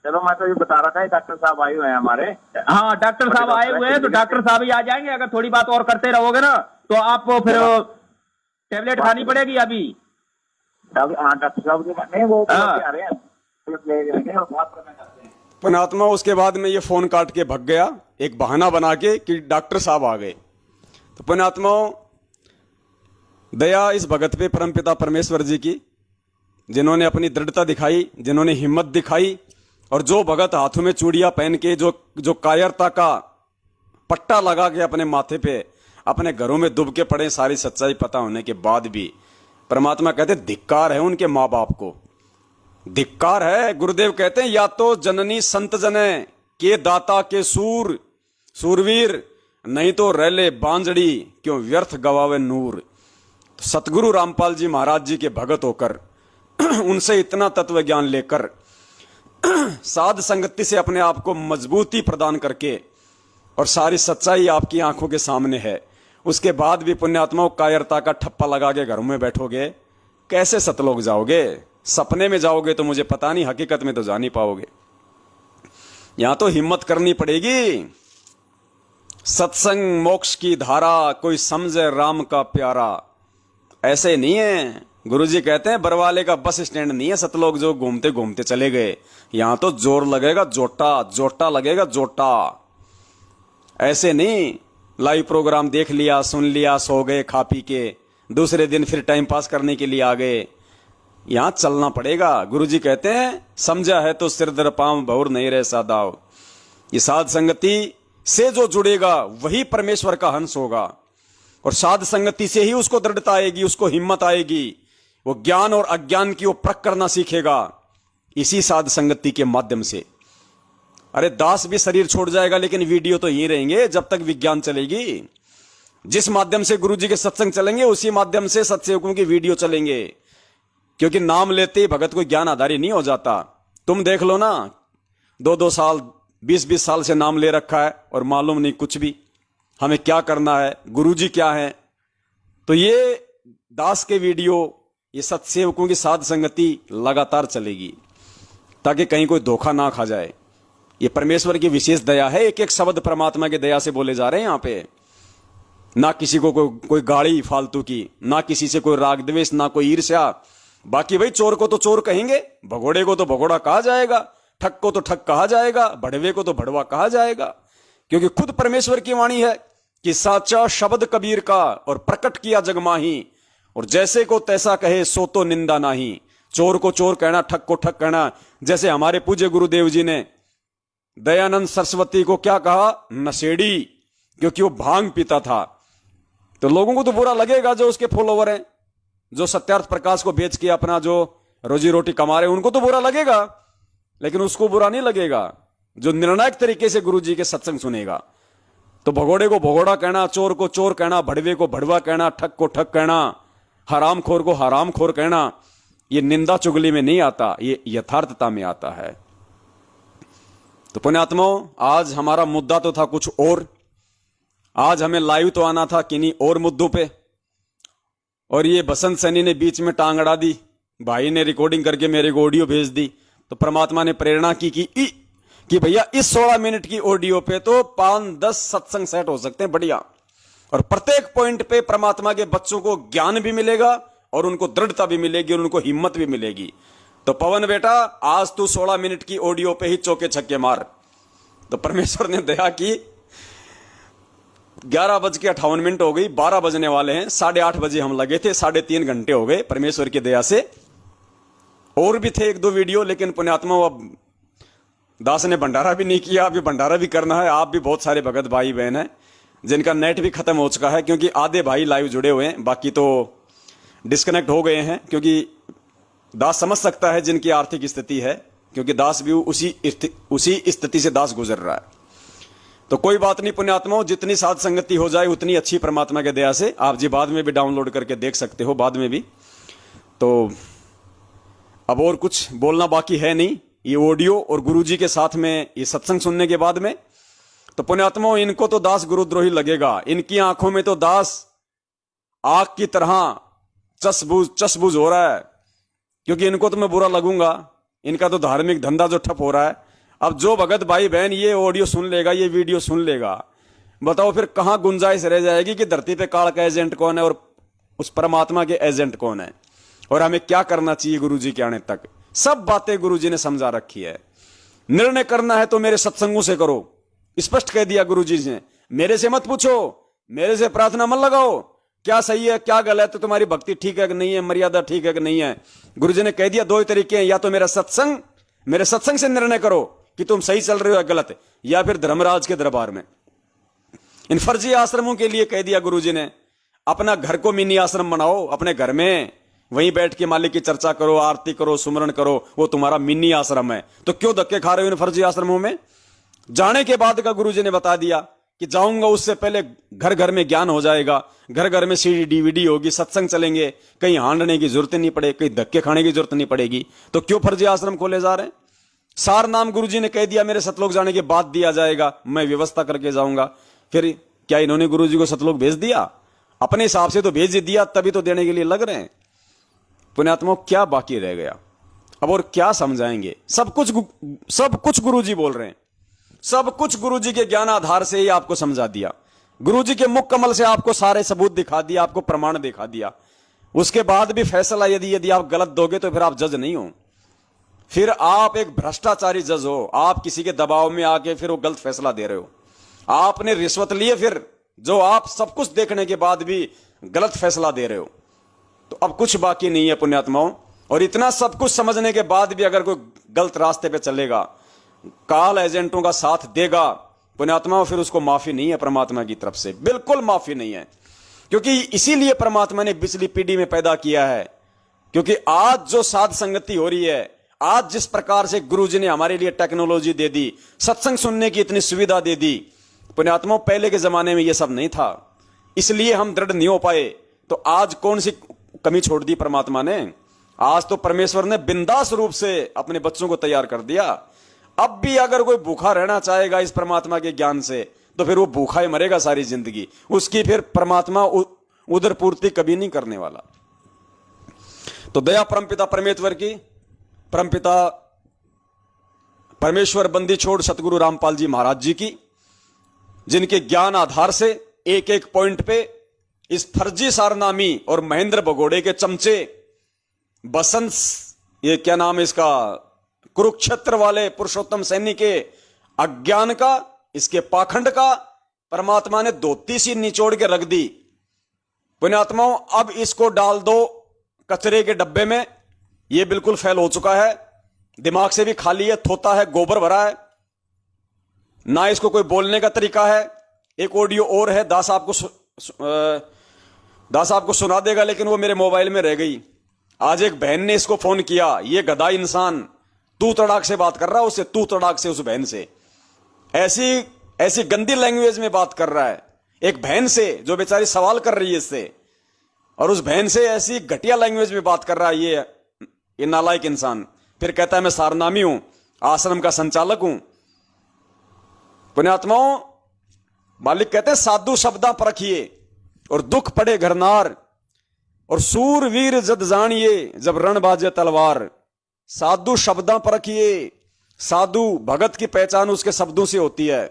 चलो, मैं तो ये बता रहा था, डॉक्टर साहब आए हुए हैं हमारे। हाँ, डॉक्टर साहब आए हुए हैं, तो डॉक्टर साहब ही आ जाएंगे। अगर थोड़ी बात और करते रहोगे ना तो आपको फिर टेबलेट खानी पड़ेगी अभी। हाँ, डॉक्टर साहब के नहीं, वो हाँ। आ रहे हैं। पुण्यात्मा उसके बाद में ये फोन काट के भग गया, एक बहाना बना के कि डॉक्टर साहब आ गए। तो पुण्यात्मा, दया इस भगत पे परमपिता परमेश्वर जी की, जिन्होंने अपनी दृढ़ता दिखाई, जिन्होंने हिम्मत दिखाई, और जो भगत हाथों में चूड़ियां पहन के, जो कायरता का पट्टा लगा के अपने माथे पे अपने घरों में डूब के पड़े, सारी सच्चाई पता होने के बाद भी, परमात्मा कहते धिक्कार है उनके माँ बाप को, धिक्कार है। गुरुदेव कहते हैं, या तो जननी संत जने के दाता के सूरवीर, नहीं तो रैले बांजड़ी क्यों व्यर्थ गवावे नूर। तो सतगुरु रामपाल जी महाराज जी के भगत होकर उनसे इतना तत्व ज्ञान लेकर साध संगति से अपने आप को मजबूती प्रदान करके, और सारी सच्चाई आपकी आंखों के सामने है, उसके बाद भी पुण्यात्माओं कायरता का ठप्पा लगा के घरों में बैठोगे, कैसे सतलोक जाओगे? सपने में जाओगे तो मुझे पता नहीं, हकीकत में तो जा नहीं पाओगे। यहां तो हिम्मत करनी पड़ेगी। सत्संग मोक्ष की धारा, कोई समझे राम का प्यारा, ऐसे नहीं है। गुरुजी कहते हैं बरवाले का बस स्टैंड नहीं है सतलोक जो घूमते घूमते चले गए। यहां तो जोर लगेगा, जोटा लगेगा, जोटा। ऐसे नहीं लाइव प्रोग्राम देख लिया, सुन लिया, सो गए खा पी के, दूसरे दिन फिर टाइम पास करने के लिए आ गए। यहां चलना पड़ेगा। गुरुजी कहते हैं, समझा है तो सिर दर पांव बहुर नहीं रहे सादाव। ये साध संगति से जो जुड़ेगा वही परमेश्वर का हंस होगा, और साध संगति से ही उसको दृढ़ता आएगी, उसको हिम्मत आएगी, वो ज्ञान और अज्ञान की वो परख करना सीखेगा इसी साध संगति के माध्यम से। अरे दास भी शरीर छोड़ जाएगा, लेकिन वीडियो तो यही रहेंगे जब तक विज्ञान चलेगी। जिस माध्यम से गुरुजी के सत्संग चलेंगे उसी माध्यम से सत्सेवकों की वीडियो चलेंगे, क्योंकि नाम लेते ही भगत कोई ज्ञान आधारी नहीं हो जाता। तुम देख लो ना, 2-2 साल 20-20 साल से नाम ले रखा है और मालूम नहीं कुछ भी हमें क्या करना है, गुरुजी क्या है। तो ये दास के वीडियो, ये सत्सेवकों की साध संगति लगातार चलेगी, ताकि कहीं कोई धोखा ना खा जाए। ये परमेश्वर की विशेष दया है। एक एक शब्द परमात्मा की दया से बोले जा रहे हैं यहां पे। ना किसी को कोई गाड़ी फालतू की, ना किसी से कोई राग द्वेष, ना कोई ईर्ष्या। बाकी भाई चोर को तो चोर कहेंगे, भगोड़े को तो भगोड़ा कहा जाएगा, ठग को तो ठग कहा जाएगा, भड़वे को तो भड़वा कहा जाएगा, क्योंकि खुद परमेश्वर की वाणी है कि साचा शब्द कबीर का और प्रकट किया जगमाही, और जैसे को तैसा कहे सो तो निंदा नाही। चोर को चोर कहना, ठग को ठग कहना। जैसे हमारे पूज्य गुरुदेव जी ने दयानंद सरस्वती को क्या कहा? नशेड़ी, क्योंकि वो भांग पीता था। तो लोगों को तो बुरा लगेगा, जो उसके फॉलोवर हैं, जो सत्यार्थ प्रकाश को बेच के अपना जो रोजी रोटी कमा रहे हैं, उनको तो बुरा लगेगा, लेकिन उसको बुरा नहीं लगेगा जो निर्णायक तरीके से गुरुजी के सत्संग सुनेगा। तो भगोड़े को भगोड़ा कहना, चोर को चोर कहना, भड़वे को भड़वा कहना, ठग को ठग कहना, हरामखोर को हरामखोर कहना, ये निंदा चुगली में नहीं आता, ये यथार्थता में आता है। तो पुण्यात्माओं, आज हमारा मुद्दा तो था कुछ और। आज हमें लाइव तो आना था किन्हीं और मुद्दों पे, और ये बसंत सैनी ने बीच में टांग अड़ा दी। भाई ने रिकॉर्डिंग करके मेरे को ऑडियो भेज दी, तो परमात्मा ने प्रेरणा की कि भैया इस 16 मिनट की ऑडियो पे तो 5-10 सत्संग सेट हो सकते हैं बढ़िया, और प्रत्येक पॉइंट पे परमात्मा के बच्चों को ज्ञान भी मिलेगा और उनको दृढ़ता भी मिलेगी और उनको हिम्मत भी मिलेगी। तो पवन बेटा, आज तू 16 मिनट की ऑडियो पे ही चौके छक्के मार। तो परमेश्वर ने दया की, 11:58 हो गई, 12 बजने वाले हैं। 8:30 बजे हम लगे थे, 3.5 घंटे हो गए परमेश्वर की दया से। और भी थे 1-2 वीडियो, लेकिन पुण्यात्मा अब दास ने भंडारा भी नहीं किया, अभी भंडारा भी करना है। आप भी बहुत सारे भगत भाई बहन हैं जिनका नेट भी खत्म हो चुका है, क्योंकि आधे भाई लाइव जुड़े हुए हैं, बाकी तो डिस्कनेक्ट हो गए हैं। क्योंकि दास समझ सकता है जिनकी आर्थिक स्थिति है, क्योंकि दास भी उसी स्थिति से दास गुजर रहा है। तो कोई बात नहीं पुण्यात्माओं, जितनी साध संगति हो जाए उतनी अच्छी परमात्मा के दया से। आप जी बाद में भी डाउनलोड करके देख सकते हो, बाद में भी। तो अब और कुछ बोलना बाकी है नहीं, ये ऑडियो और गुरुजी के साथ में ये सत्संग सुनने के बाद में। तो पुण्यात्माओं, इनको तो दास गुरुद्रोही लगेगा। इनकी आंखों में तो दास आग की तरह चसबूज हो रहा है, क्योंकि इनको तो मैं बुरा लगूंगा। इनका तो धार्मिक धंधा जो ठप हो रहा है। अब जो भगत भाई बहन ये ऑडियो सुन लेगा, ये वीडियो सुन लेगा, बताओ फिर कहां गुंजाइश रह जाएगी कि धरती पे काल का एजेंट कौन है और उस परमात्मा के एजेंट कौन है, और हमें क्या करना चाहिए गुरुजी के आने तक। सब बातें गुरुजी ने समझा रखी है। निर्णय करना है तो मेरे सत्संगों से करो, स्पष्ट कह दिया गुरुजी ने। मेरे से मत पूछो, मेरे से प्रार्थना मत लगाओ क्या सही है क्या गलत है, तुम्हारी भक्ति ठीक है कि नहीं है, मर्यादा ठीक है कि नहीं है। गुरुजी ने कह दिया 2 ही तरीके हैं, या तो मेरे सत्संग से निर्णय करो कि तुम सही चल रहे हो या गलत, या फिर धर्मराज के दरबार में। इन फर्जी आश्रमों के लिए कह दिया गुरुजी ने, अपना घर को मिनी आश्रम बनाओ, अपने घर में वहीं बैठ के मालिक की चर्चा करो, आरती करो, सुमरण करो, वो तुम्हारा मिनी आश्रम है। तो क्यों धक्के खा रहे हो इन फर्जी आश्रमों में। जाने के बाद का गुरुजी ने बता दिया कि जाऊंगा उससे पहले घर घर में ज्ञान हो जाएगा, घर घर में CD DVD होगी, सत्संग चलेंगे, कहीं हांडने की जरूरत नहीं पड़ेगी, कहीं धक्के खाने की जरूरत नहीं पड़ेगी। तो क्यों फर्जी आश्रम खोले जा रहे हैं। सार नाम गुरुजी ने कह दिया मेरे सतलोक जाने के बाद दिया जाएगा, मैं व्यवस्था करके जाऊंगा। फिर क्या इन्होंने गुरुजी को सतलोक भेज दिया? अपने हिसाब से तो भेज दिया, तभी तो देने के लिए लग रहे हैं। पुण्यात्माओं, क्या बाकी रह गया अब, और क्या समझाएंगे। सब कुछ गुरुजी बोल रहे हैं, सब कुछ गुरुजी के ज्ञान आधार से ही आपको समझा दिया। गुरुजी के मुख कमल से आपको सारे सबूत दिखा दिया, आपको प्रमाण दिखा दिया। उसके बाद भी फैसला यदि आप गलत दोगे तो फिर आप जज नहीं हो, फिर आप एक भ्रष्टाचारी जज हो। आप किसी के दबाव में आके फिर वो गलत फैसला दे रहे हो। आपने रिश्वत लिए, फिर जो आप सब कुछ देखने के बाद भी गलत फैसला दे रहे हो। तो अब कुछ बाकी नहीं है पुण्यात्माओं। और इतना सब कुछ समझने के बाद भी अगर कोई गलत रास्ते पे चलेगा, काल एजेंटों का साथ देगा, पुण्यात्माओं, फिर उसको माफी नहीं है परमात्मा की तरफ से, बिल्कुल माफी नहीं है। क्योंकि इसीलिए परमात्मा ने पिछली पीढ़ी में पैदा किया है। क्योंकि आज जो साध संगति हो रही है, आज जिस प्रकार से गुरुजी ने हमारे लिए टेक्नोलॉजी दे दी, सत्संग सुनने की इतनी सुविधा दे दी, पुण्यात्माओं, पहले के जमाने में यह सब नहीं था, इसलिए हम दृढ़ नहीं हो पाए। तो आज कौन सी कमी छोड़ दी परमात्मा ने। आज तो परमेश्वर ने बिंदास रूप से अपने बच्चों को तैयार कर दिया। अब भी अगर कोई भूखा रहना चाहेगा इस परमात्मा के ज्ञान से, तो फिर वो भूखा ही मरेगा सारी जिंदगी, उसकी फिर परमात्मा उदर पूर्ति कभी नहीं करने वाला। तो दया परमपिता परमेश्वर की, परमपिता परमेश्वर बंदी छोड़ सतगुरु रामपाल जी महाराज जी की, जिनके ज्ञान आधार से एक एक पॉइंट पे इस फर्जी सारनामी और महेंद्र भगोड़े के चमचे बसंत, ये क्या नाम है इसका, कुरुक्षेत्र वाले पुरुषोत्तम सैनी के अज्ञान का, इसके पाखंड का परमात्मा ने धोती सी निचोड़ के रख दी। पुण्यात्माओं, अब इसको डाल दो कचरे के डब्बे में। यह बिल्कुल फेल हो चुका है, दिमाग से भी खाली है, थोता है, गोबर भरा है, ना इसको कोई बोलने का तरीका है। एक ऑडियो और है, दास आपको सुना देगा, लेकिन वो मेरे मोबाइल में रह गई। आज एक बहन ने इसको फोन किया, ये गधा इंसान तू तड़ाक से बात कर रहा है उससे, तू तड़ाक से उस बहन से। ऐसी ऐसी गंदी लैंग्वेज में बात कर रहा है एक बहन से जो बेचारी सवाल कर रही है इससे, और उस बहन से ऐसी घटिया लैंग्वेज में बात कर रहा है ये नालायक इंसान। फिर कहता है मैं सारनामी हूं, आश्रम का संचालक हूं। पुण्यात्माओं, मालिक कहते हैं साधु शब्दा परखिए और दुख पड़े घरनार, और सूरवीर जद जानिए जब रण बाजे तलवार। साधु शब्दा परखिए, साधु भगत की पहचान उसके शब्दों से होती है।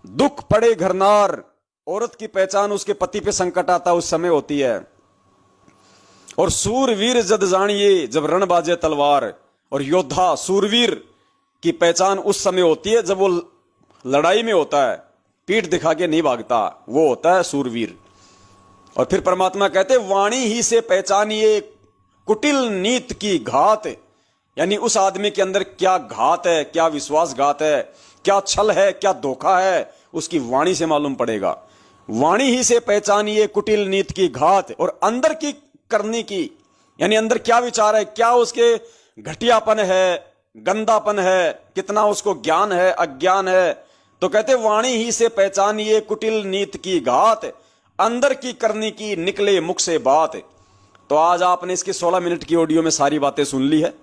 दुख पड़े घरनार, औरत की पहचान उसके पति पे संकट आता उस समय होती है। और सूरवीर जद जानिए जब रण बाजे तलवार, और योद्धा सूरवीर की पहचान उस समय होती है जब वो लड़ाई में होता है, पीठ दिखा के नहीं भागता, वो होता है सूरवीर। और फिर परमात्मा कहते वाणी ही से पहचानिए कुटिल नीत की घात, यानी उस आदमी के अंदर क्या घात है, क्या विश्वासघात है, क्या छल है, क्या धोखा है, उसकी वाणी से मालूम पड़ेगा। वाणी ही से पहचानिए कुटिल नीत की घात, और अंदर की करनी की, यानी अंदर क्या विचार है, क्या उसके घटियापन है, गंदापन है, कितना उसको ज्ञान है, अज्ञान है। तो कहते वाणी ही से पहचानिए कुटिल नीत की घात, अंदर की करनी की निकले मुख से बात। तो आज आपने इसकी 16 मिनट की ऑडियो में सारी बातें सुन ली है,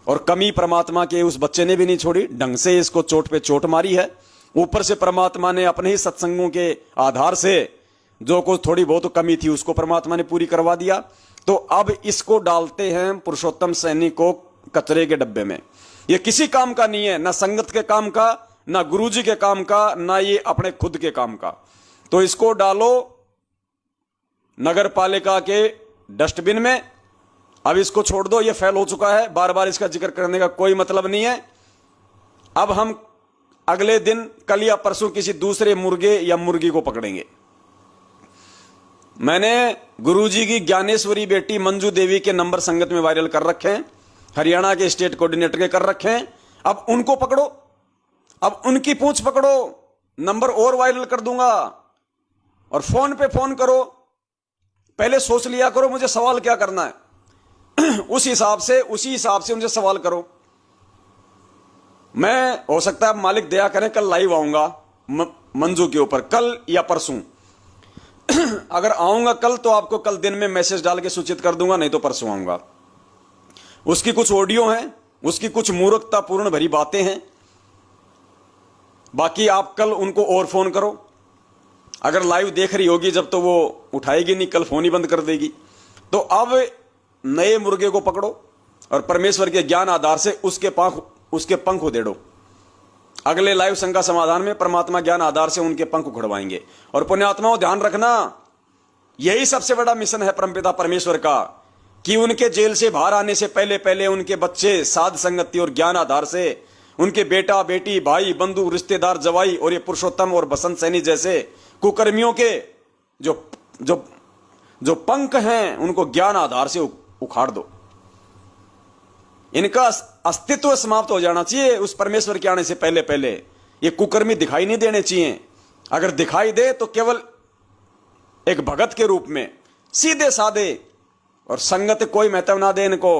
और कमी परमात्मा के उस बच्चे ने भी नहीं छोड़ी, ढंग से इसको चोट पे चोट मारी है। ऊपर से परमात्मा ने अपने ही सत्संगों के आधार से जो कुछ थोड़ी बहुत कमी थी उसको परमात्मा ने पूरी करवा दिया। तो अब इसको डालते हैं पुरुषोत्तम सैनी को कचरे के डब्बे में। ये किसी काम का नहीं है, ना संगत के काम का, ना गुरुजी के काम का, ना ये अपने खुद के काम का। तो इसको डालो नगर पालिका के डस्टबिन में। अब इसको छोड़ दो, ये फैल हो चुका है, बार बार इसका जिक्र करने का कोई मतलब नहीं है। अब हम अगले दिन कल या परसों किसी दूसरे मुर्गे या मुर्गी को पकड़ेंगे। मैंने गुरुजी की ज्ञानेश्वरी बेटी मंजू देवी के नंबर संगत में वायरल कर रखे हैं, हरियाणा के स्टेट कोऑर्डिनेटर के कर रखे हैं। अब उनको पकड़ो, अब उनकी पूंछ पकड़ो, नंबर और वायरल कर दूंगा। और फोन पे फोन करो, पहले सोच लिया करो मुझे सवाल क्या करना है उसी हिसाब से उनसे सवाल करो। मैं हो सकता है मालिक दया करें कल लाइव आऊंगा मंजू के ऊपर, कल या परसों अगर आऊंगा कल तो आपको कल दिन में मैसेज डाल के सूचित कर दूंगा, नहीं तो परसों आऊंगा। उसकी कुछ ऑडियो हैं, उसकी कुछ मूर्खतापूर्ण भरी बातें हैं। बाकी आप कल उनको और फोन करो, अगर लाइव देख रही होगी जब तो वो उठाएगी नहीं, कल फोन ही बंद कर देगी। तो अब नए मुर्गे को पकड़ो और परमेश्वर के ज्ञान आधार से उसके पंख उधेड़ो। अगले लाइव शंका समाधान में परमात्मा ज्ञान आधार से उनके पंख उखड़वाएंगे। और पुण्यात्माओं ध्यान रखना, यही सबसे बड़ा मिशन है परमपिता परमेश्वर का, कि उनके जेल से बाहर आने से पहले पहले उनके बच्चे साध संगति और ज्ञान आधार से उनके बेटा बेटी भाई बंधु रिश्तेदार जवाई और ये पुरुषोत्तम और बसंत सैनी जैसे कुकर्मियों के जो पंख हैं उनको ज्ञान आधार से उखाड़ दो। इनका अस्तित्व समाप्त हो जाना चाहिए उस परमेश्वर के आने से पहले पहले। ये कुकर्मी दिखाई नहीं देने चाहिए, अगर दिखाई दे तो केवल एक भगत के रूप में सीधे साधे, और संगत कोई महत्व ना दे इनको।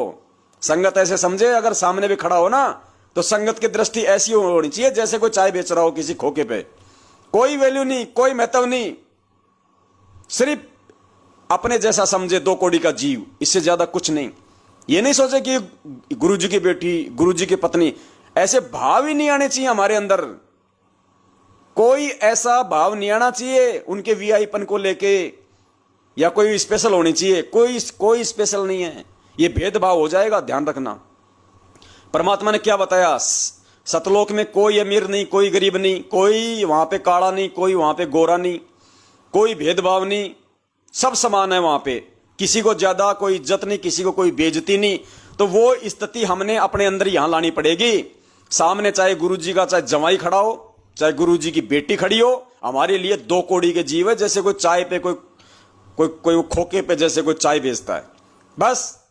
संगत ऐसे समझे, अगर सामने भी खड़ा हो ना तो संगत की दृष्टि ऐसी होनी चाहिए जैसे कोई चाय बेच रहा हो किसी खोखे पे, कोई वैल्यू नहीं, कोई महत्व नहीं, सिर्फ अपने जैसा समझे, 2 कौड़ी का जीव, इससे ज्यादा कुछ नहीं। ये नहीं सोचे कि गुरुजी की बेटी, गुरुजी की पत्नी, ऐसे भाव ही नहीं आने चाहिए हमारे अंदर। कोई ऐसा भाव नहीं आना चाहिए उनके वीआईपन को लेके, या कोई स्पेशल होनी चाहिए, कोई स्पेशल नहीं है। ये भेदभाव हो जाएगा, ध्यान रखना। परमात्मा ने क्या बताया, सतलोक में कोई अमीर नहीं, कोई गरीब नहीं, कोई वहां पे काला नहीं, कोई वहां पे गोरा नहीं, कोई भेदभाव नहीं, सब समान है वहां पे। किसी को ज्यादा कोई इज्जत नहीं, किसी को कोई बेइज्जती नहीं। तो वो स्थिति हमने अपने अंदर यहां लानी पड़ेगी। सामने चाहे गुरुजी का चाहे जवाई खड़ा हो, चाहे गुरुजी की बेटी खड़ी हो, हमारे लिए 2 कौड़ी के जीव है। जैसे कोई चाय पे कोई खोके पे जैसे कोई चाय बेचता है, बस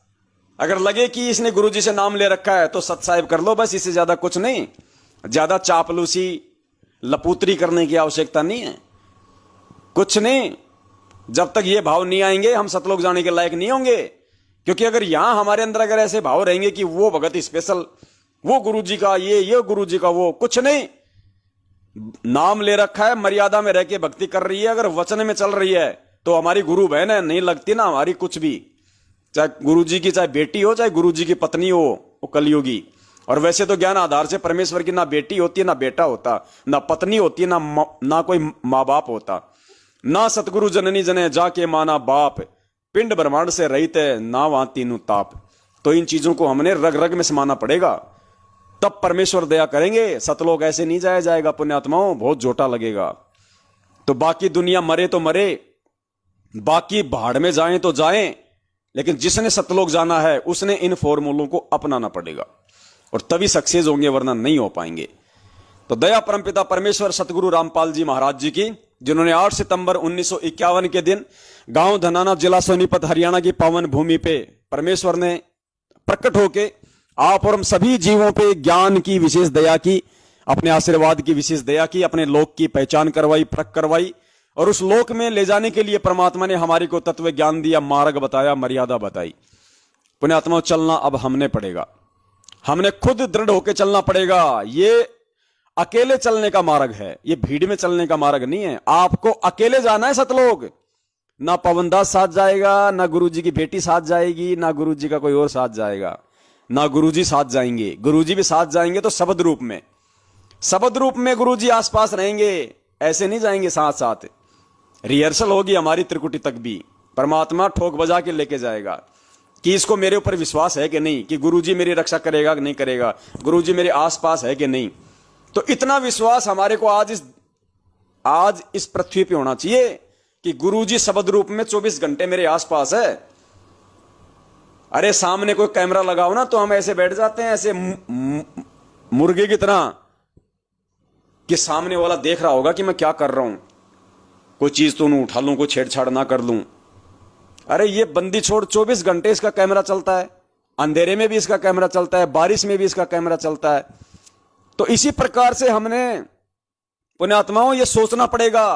अगर लगे कि इसने गुरुजी से नाम ले रखा है तो सत्साहिब कर लो, बस, इससे ज्यादा कुछ नहीं। ज्यादा चापलूसी लपूतरी करने की आवश्यकता नहीं है, कुछ नहीं। जब तक ये भाव नहीं आएंगे हम सतलोक जाने के लायक नहीं होंगे। क्योंकि अगर यहां हमारे अंदर अगर ऐसे भाव रहेंगे कि वो भगत स्पेशल, वो गुरुजी का ये गुरुजी का वो, कुछ नहीं, नाम ले रखा है, मर्यादा में रह के भक्ति कर रही है, अगर वचन में चल रही है तो हमारी गुरु बहन है, नहीं लगती ना हमारी कुछ भी, चाहे गुरु जी की चाहे बेटी हो चाहे गुरु जी की पत्नी हो, वो कलयुगी। और वैसे तो ज्ञान आधार से परमेश्वर की ना बेटी होती है, ना बेटा होता, ना पत्नी होती है, ना कोई माँ बाप होता, ना सतगुरु जननी जने जाके माना बाप, पिंड ब्रह्मांड से रहित है ना वहां तीनों ताप। तो इन चीजों को हमने रग रग में समाना पड़ेगा, तब परमेश्वर दया करेंगे। सतलोक ऐसे नहीं जाया जाएगा पुण्यात्माओं, बहुत जोटा लगेगा। तो बाकी दुनिया मरे तो मरे, बाकी भाड़ में जाएं तो जाएं, लेकिन जिसने सतलोक जाना है उसने इन फॉर्मूलों को अपनाना पड़ेगा और तभी सक्सेस होंगे, वरना नहीं हो पाएंगे। तो दया परमपिता परमेश्वर सतगुरु रामपाल जी महाराज जी की, जिन्होंने 8 सितंबर 1951 के दिन गांव धनाना, जिला सोनीपत, हरियाणा की पावन भूमि पे परमेश्वर ने प्रकट होके आप और हम सभी जीवों पे ज्ञान की विशेष दया की, अपने आशीर्वाद की विशेष दया की, अपने लोक की पहचान करवाई, परख करवाई, और उस लोक में ले जाने के लिए परमात्मा ने हमारी को तत्व ज्ञान दिया, मार्ग बताया, मर्यादा बताई। पुण्यात्मा, चलना अब हमने पड़ेगा, हमने खुद दृढ़ होकर चलना पड़ेगा। ये अकेले चलने का मार्ग है, ये भीड़ में चलने का मार्ग नहीं है। आपको अकेले जाना है सतलोक, ना पवनदास साथ जाएगा, ना गुरुजी की बेटी साथ जाएगी, ना गुरुजी का कोई और साथ जाएगा, ना गुरुजी साथ जाएंगे। गुरुजी भी साथ जाएंगे तो शब्द रूप में, शब्द रूप में गुरुजी आसपास रहेंगे, ऐसे नहीं जाएंगे साथ साथ। रिहर्सल होगी हमारी त्रिकुटी तक भी, परमात्मा ठोक बजा के लेके जाएगा कि इसको मेरे ऊपर विश्वास है कि नहीं, कि गुरुजी मेरी रक्षा करेगा कि नहीं करेगा, गुरुजी मेरे आसपास है कि नहीं। तो इतना विश्वास हमारे को आज इस पृथ्वी पे होना चाहिए कि गुरुजी शब्द रूप में 24 घंटे मेरे आसपास है। अरे सामने कोई कैमरा लगाओ ना तो हम ऐसे बैठ जाते हैं, ऐसे मुर्गे की तरह, कि सामने वाला देख रहा होगा कि मैं क्या कर रहा हूं, कोई चीज तो नहीं उठा लूं, कोई छेड़छाड़ ना कर लूं। अरे ये बंदी छोड़, 24 घंटे इसका कैमरा चलता है, अंधेरे में भी इसका कैमरा चलता है, बारिश में भी इसका कैमरा चलता है। तो इसी प्रकार से हमने पुण्यात्माओं ये सोचना पड़ेगा,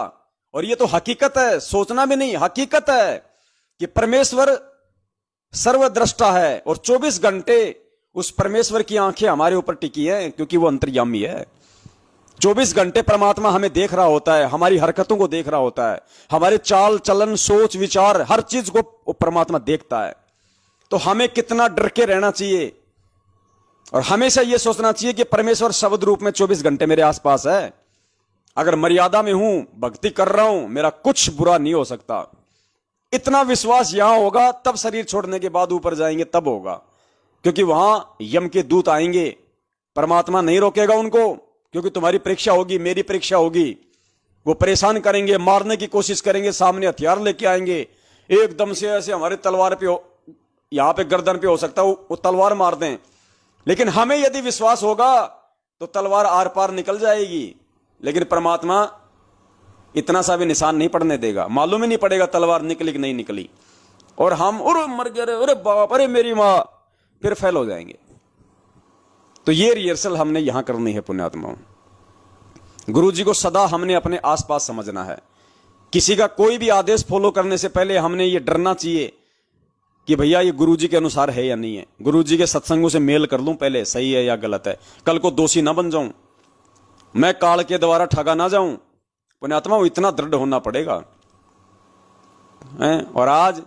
और ये तो हकीकत है, सोचना भी नहीं, हकीकत है कि परमेश्वर सर्वद्रष्टा है और 24 घंटे उस परमेश्वर की आंखें हमारे ऊपर टिकी है, क्योंकि वो अंतर्यामी है। 24 घंटे परमात्मा हमें देख रहा होता है, हमारी हरकतों को देख रहा होता है, हमारे चाल चलन, सोच विचार, हर चीज को परमात्मा देखता है। तो हमें कितना डर के रहना चाहिए और हमेशा यह सोचना चाहिए कि परमेश्वर शब्द रूप में 24 घंटे मेरे आसपास है। अगर मर्यादा में हूं, भक्ति कर रहा हूं, मेरा कुछ बुरा नहीं हो सकता। इतना विश्वास यहां होगा, तब शरीर छोड़ने के बाद ऊपर जाएंगे तब होगा, क्योंकि वहां यम के दूत आएंगे, परमात्मा नहीं रोकेगा उनको, क्योंकि तुम्हारी परीक्षा होगी, मेरी परीक्षा होगी। वो परेशान करेंगे, मारने की कोशिश करेंगे, सामने हथियार लेके आएंगे, एकदम से ऐसे हमारे तलवार पे यहां पे गर्दन पे हो सकता है वो तलवार मार दें। लेकिन हमें यदि विश्वास होगा तो तलवार आर पार निकल जाएगी, लेकिन परमात्मा इतना सा भी निशान नहीं पड़ने देगा, मालूम ही नहीं पड़ेगा तलवार निकली कि नहीं निकली, और हम अरे मर गए, अरे बाप, अरे मेरी मां, फिर फेल हो जाएंगे। तो ये रिहर्सल हमने यहां करनी है पुण्यात्माओं। गुरु जी को सदा हमने अपने आसपास समझना है। किसी का कोई भी आदेश फॉलो करने से पहले हमने ये डरना चाहिए कि भैया ये गुरु जी के अनुसार है या नहीं है, गुरु जी के सत्संगों से मेल कर लूं पहले, सही है या गलत है, कल को दोषी ना बन जाऊं, मैं काल के द्वारा ठगा ना जाऊं। पुण्यात्मा, इतना दृढ़ होना पड़ेगा। और आज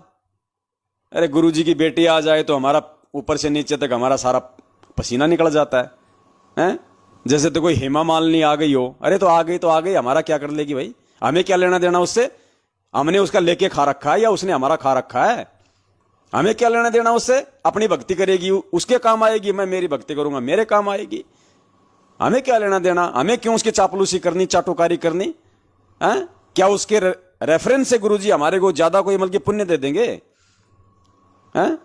अरे गुरु जी की बेटी आ जाए तो हमारा ऊपर से नीचे तक हमारा सारा पसीना निकल जाता है, जैसे तो कोई हेमा मालिनी आ गई हो। अरे तो आ गई, हमारा क्या कर लेगी भाई, हमें क्या लेना देना उससे, हमने उसका लेके खा रखा है या उसने हमारा खा रखा है, हमें क्या लेना देना उससे। अपनी भक्ति करेगी, उसके काम आएगी, मैं मेरी भक्ति करूंगा, मेरे काम आएगी, हमें क्या लेना देना। हमें क्यों उसकी चापलूसी करनी, चाटुकारी करनी है? क्या उसके रेफरेंस से गुरुजी हमारे को ज्यादा कोई मतलब पुण्य दे देंगे हैं?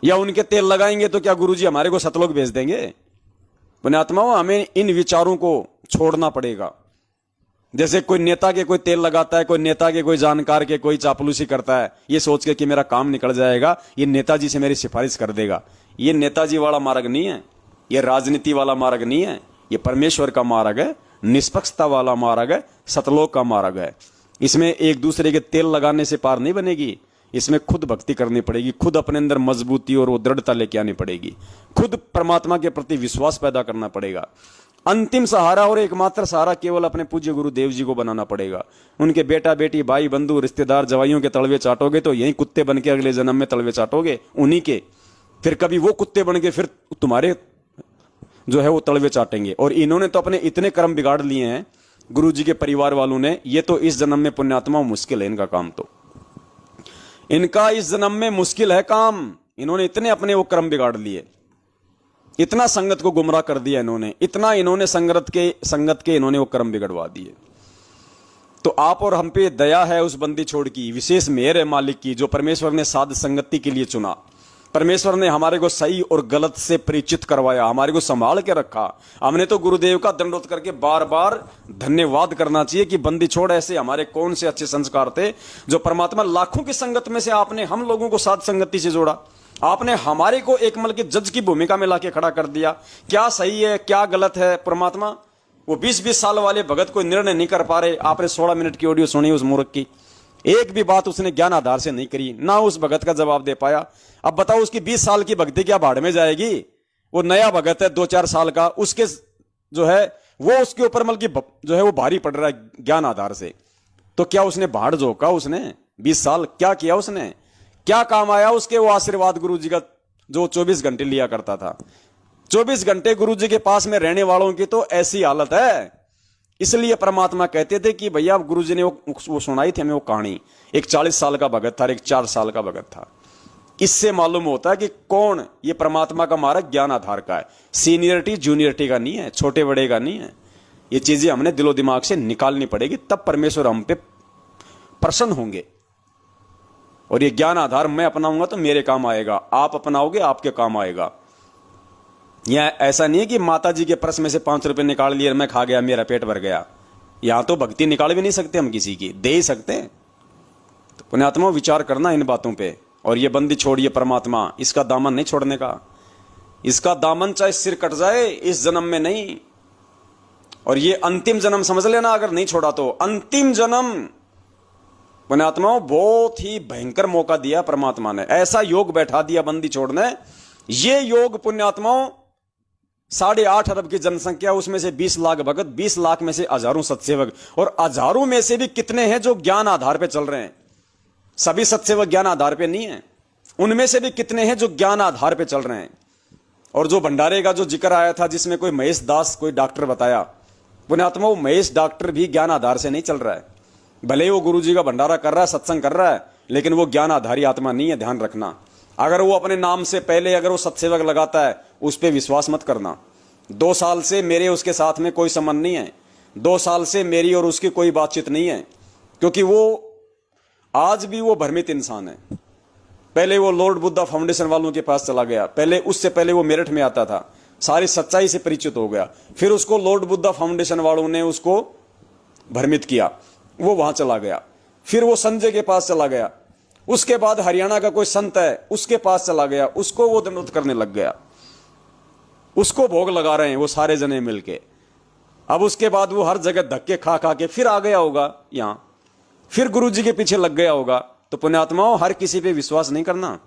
या उनके तेल लगाएंगे तो क्या गुरुजी हमारे को सतलोक भेज देंगे। पुण्यात्माओं, हमें इन विचारों को छोड़ना पड़ेगा। जैसे कोई नेता के कोई तेल लगाता है, कोई नेता के कोई जानकार के कोई चापलूसी करता है, ये सोच के कि मेरा काम निकल जाएगा, ये नेताजी से मेरी सिफारिश कर देगा। ये नेताजी वाला मार्ग नहीं है, ये राजनीति वाला मार्ग नहीं है, ये परमेश्वर का मार्ग है, निष्पक्षता वाला मार्ग है, सतलोक का मार्ग है। इसमें एक दूसरे के तेल लगाने से पार नहीं बनेगी, इसमें खुद भक्ति करनी पड़ेगी, खुद अपने अंदर मजबूती और वो दृढ़ता लेके आनी पड़ेगी, खुद परमात्मा के प्रति विश्वास पैदा करना पड़ेगा। अंतिम सहारा और एकमात्र सहारा केवल अपने पूज्य गुरुदेव जी को बनाना पड़ेगा। उनके बेटा बेटी भाई बंधु रिश्तेदार जवाइयों के तलवे चाटोगे तो यही कुत्ते बन के अगले जन्म में तलवे चाटोगे उन्हीं के, फिर कभी वो कुत्ते बन के फिर तुम्हारे जो है वो तलवे चाटेंगे। और इन्होंने तो अपने इतने कर्म बिगाड़ लिए हैं गुरु जी के परिवार वालों ने, ये तो इस जन्म में पुण्यात्मा मुश्किल है इनका काम, तो इनका इस जन्म में मुश्किल है काम। इन्होंने इतने अपने वो कर्म बिगाड़ लिए, इतना संगत को गुमराह कर दिया इन्होंने, इतना इन्होंने संगत के इन्होंने वो कर्म बिगड़वा दिए। तो आप और हम पे दया है उस बंदी छोड़ की, विशेष मेहर है मालिक की, जो परमेश्वर ने साध संगति के लिए चुना। परमेश्वर ने हमारे को सही और गलत से परिचित करवाया, हमारे को संभाल के रखा। हमने तो गुरुदेव का दंडोत करके बार बार धन्यवाद करना चाहिए कि बंदी छोड़ ऐसे हमारे कौन से अच्छे संस्कार थे जो परमात्मा लाखों की संगत में से आपने हम लोगों को साध संगति से जोड़ा। आपने हमारे को एक मल के जज की भूमिका में लाके खड़ा कर दिया, क्या सही है क्या गलत है। परमात्मा वो 20-20 साल वाले भगत कोई निर्णय नहीं कर पा रहे, आपने 16 मिनट की ऑडियो सुनी उस मूर्ख की, एक भी बात उसने ज्ञान आधार से नहीं करी, ना उस भगत का जवाब दे पाया। अब बताओ उसकी 20 साल की भक्ति क्या भाड़ में जाएगी? वो नया भगत है 2-4 साल का, उसके जो है वो उसके ऊपर मल की जो है वो भारी पड़ रहा है ज्ञान आधार से, तो क्या उसने भाड़ झोंका? उसने 20 साल क्या किया? उसने क्या काम आया उसके वो आशीर्वाद गुरु जी का जो 24 घंटे लिया करता था? 24 घंटे गुरु जी के पास में रहने वालों की तो ऐसी हालत है। इसलिए परमात्मा कहते थे कि भैया गुरु जी ने वो सुनाई थी हमें वो कहानी, एक 40 साल का भगत था, एक 4 साल का भगत था। इससे मालूम होता है कि कौन ये परमात्मा का मार्ग ज्ञान आधार का है, सीनियरिटी जूनियरिटी का नहीं है, छोटे बड़े का नहीं है। ये चीजें हमने दिलो दिमाग से निकालनी पड़ेगी, तब परमेश्वर हम पे प्रसन्न होंगे। और ये ज्ञान आधार मैं अपनाऊंगा तो मेरे काम आएगा, आप अपनाओगे आपके काम आएगा। यह ऐसा नहीं है कि माता जी के पर्स में से 5 रुपए निकाल लिए मैं खा गया मेरा पेट भर गया। यहां तो भक्ति निकाल भी नहीं सकते हम किसी की, दे ही सकते हैं। तो पुण्यात्मा विचार करना इन बातों पे। और ये बंदी छोड़िए परमात्मा, इसका दामन नहीं छोड़ने का। इसका दामन चाहे सिर कट जाए इस जन्म में नहीं, और ये अंतिम जन्म समझ लेना, अगर नहीं छोड़ा तो अंतिम जन्म। पुण्यात्माओं बहुत ही भयंकर मौका दिया परमात्मा ने, ऐसा योग बैठा दिया बंदी छोड़ने। ये योग पुण्यात्माओं 8.5 अरब की जनसंख्या, उसमें से 20 लाख भगत, 20 लाख में से हजारों सत्सेवक, और हजारों में से भी कितने हैं जो ज्ञान आधार पे चल रहे हैं। सभी सत्सेवक ज्ञान आधार पे नहीं है, उनमें से भी कितने हैं जो ज्ञान आधार पे चल रहे हैं। और जो भंडारे का जो जिक्र आया था जिसमें कोई महेश दास कोई डॉक्टर बताया, पुण्यात्मा महेश डॉक्टर भी ज्ञान आधार से नहीं चल रहा है। भले ही वो गुरु जी का भंडारा कर रहा है, सत्संग कर रहा है, लेकिन वो ज्ञान आधारी आत्मा नहीं है, ध्यान रखना। अगर वो अपने नाम से पहले अगर वो सत्सेवक लगाता है, उस पर विश्वास मत करना। 2 साल से मेरे उसके साथ में कोई संबंध नहीं है, 2 साल से मेरी और उसकी कोई बातचीत नहीं है, क्योंकि वो आज भी वो भ्रमित इंसान है। पहले वो लॉर्ड बुद्धा फाउंडेशन वालों के पास चला गया, पहले उससे पहले वो मेरठ में आता था, सारी सच्चाई से परिचित हो गया। फिर उसको लॉर्ड बुद्धा फाउंडेशन वालों ने उसको भ्रमित किया, वो वहां चला गया। फिर वो संजय के पास चला गया, उसके बाद हरियाणा का कोई संत है उसके पास चला गया, उसको वो दंडोत करने लग गया, उसको भोग लगा रहे हैं वो सारे जने मिलके। अब उसके बाद वो हर जगह धक्के खा खा के फिर आ गया होगा यहां, फिर गुरु जी के पीछे लग गया होगा। तो पुण्यात्माओं हर किसी पे विश्वास नहीं करना।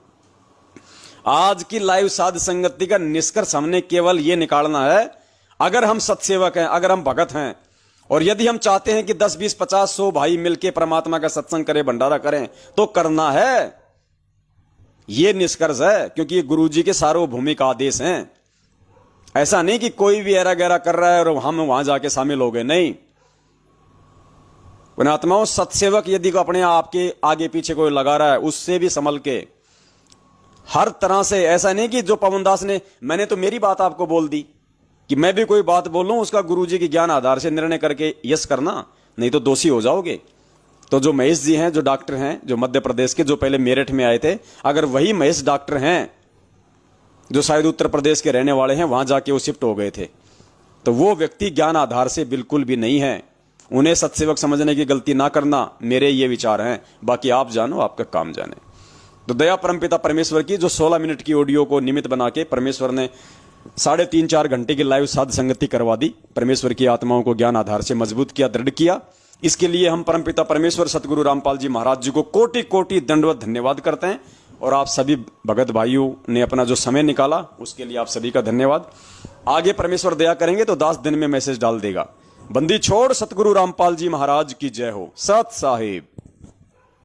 आज की लाइव साध संगति का निष्कर्ष हमने केवल ये निकालना है, अगर हम सत्सेवक हैं, अगर हम भगत हैं, और यदि हम चाहते हैं कि 10, 20, 50, 100 भाई मिलके परमात्मा का सत्संग करें, भंडारा करें, तो करना है। ये निष्कर्ष है, क्योंकि ये गुरु जी के सार्वभौमिक आदेश हैं। ऐसा नहीं कि कोई भी ऐरा गैरा कर रहा है और हम वहां जाके शामिल हो गए, नहीं। पुण्यात्माओं सत्सेवक यदि को अपने आप के आगे पीछे कोई लगा रहा है, उससे भी संभल के हर तरह से। ऐसा नहीं कि जो पवनदास ने, मैंने तो मेरी बात आपको बोल दी, कि मैं भी कोई बात बोलूं उसका गुरुजी के ज्ञान आधार से निर्णय करके यस करना, नहीं तो दोषी हो जाओगे। तो जो महेश जी हैं, जो डॉक्टर हैं, जो मध्य प्रदेश के, जो पहले मेरठ में आए थे, अगर वही महेश डॉक्टर हैं जो शायद उत्तर प्रदेश के रहने वाले हैं, वहां जाके वो शिफ्ट हो गए थे, तो वो व्यक्ति ज्ञान आधार से बिल्कुल भी नहीं है। उन्हें सत्सेवक समझने की गलती ना करना, मेरे ये विचार हैं। बाकी आप जानो, आपका काम जाने। तो दया परमपिता परमेश्वर की जो 16 मिनट की ऑडियो को निमित्त बना के परमेश्वर ने 3.5-4 घंटे की लाइव साध संगति करवा दी। परमेश्वर की आत्माओं को ज्ञान आधार से मजबूत किया, दृढ़ किया। इसके लिए हम परमपिता परमेश्वर सतगुरु रामपाल जी महाराज जी को कोटि कोटि दंडवत धन्यवाद करते हैं। और आप सभी भगत भाइयों ने अपना जो समय निकाला, उसके लिए आप सभी का धन्यवाद। आगे परमेश्वर दया करेंगे तो 10 दिन में मैसेज डाल देगा। बंदी छोड़ सतगुरु रामपाल जी महाराज की जय हो। सत साहिब।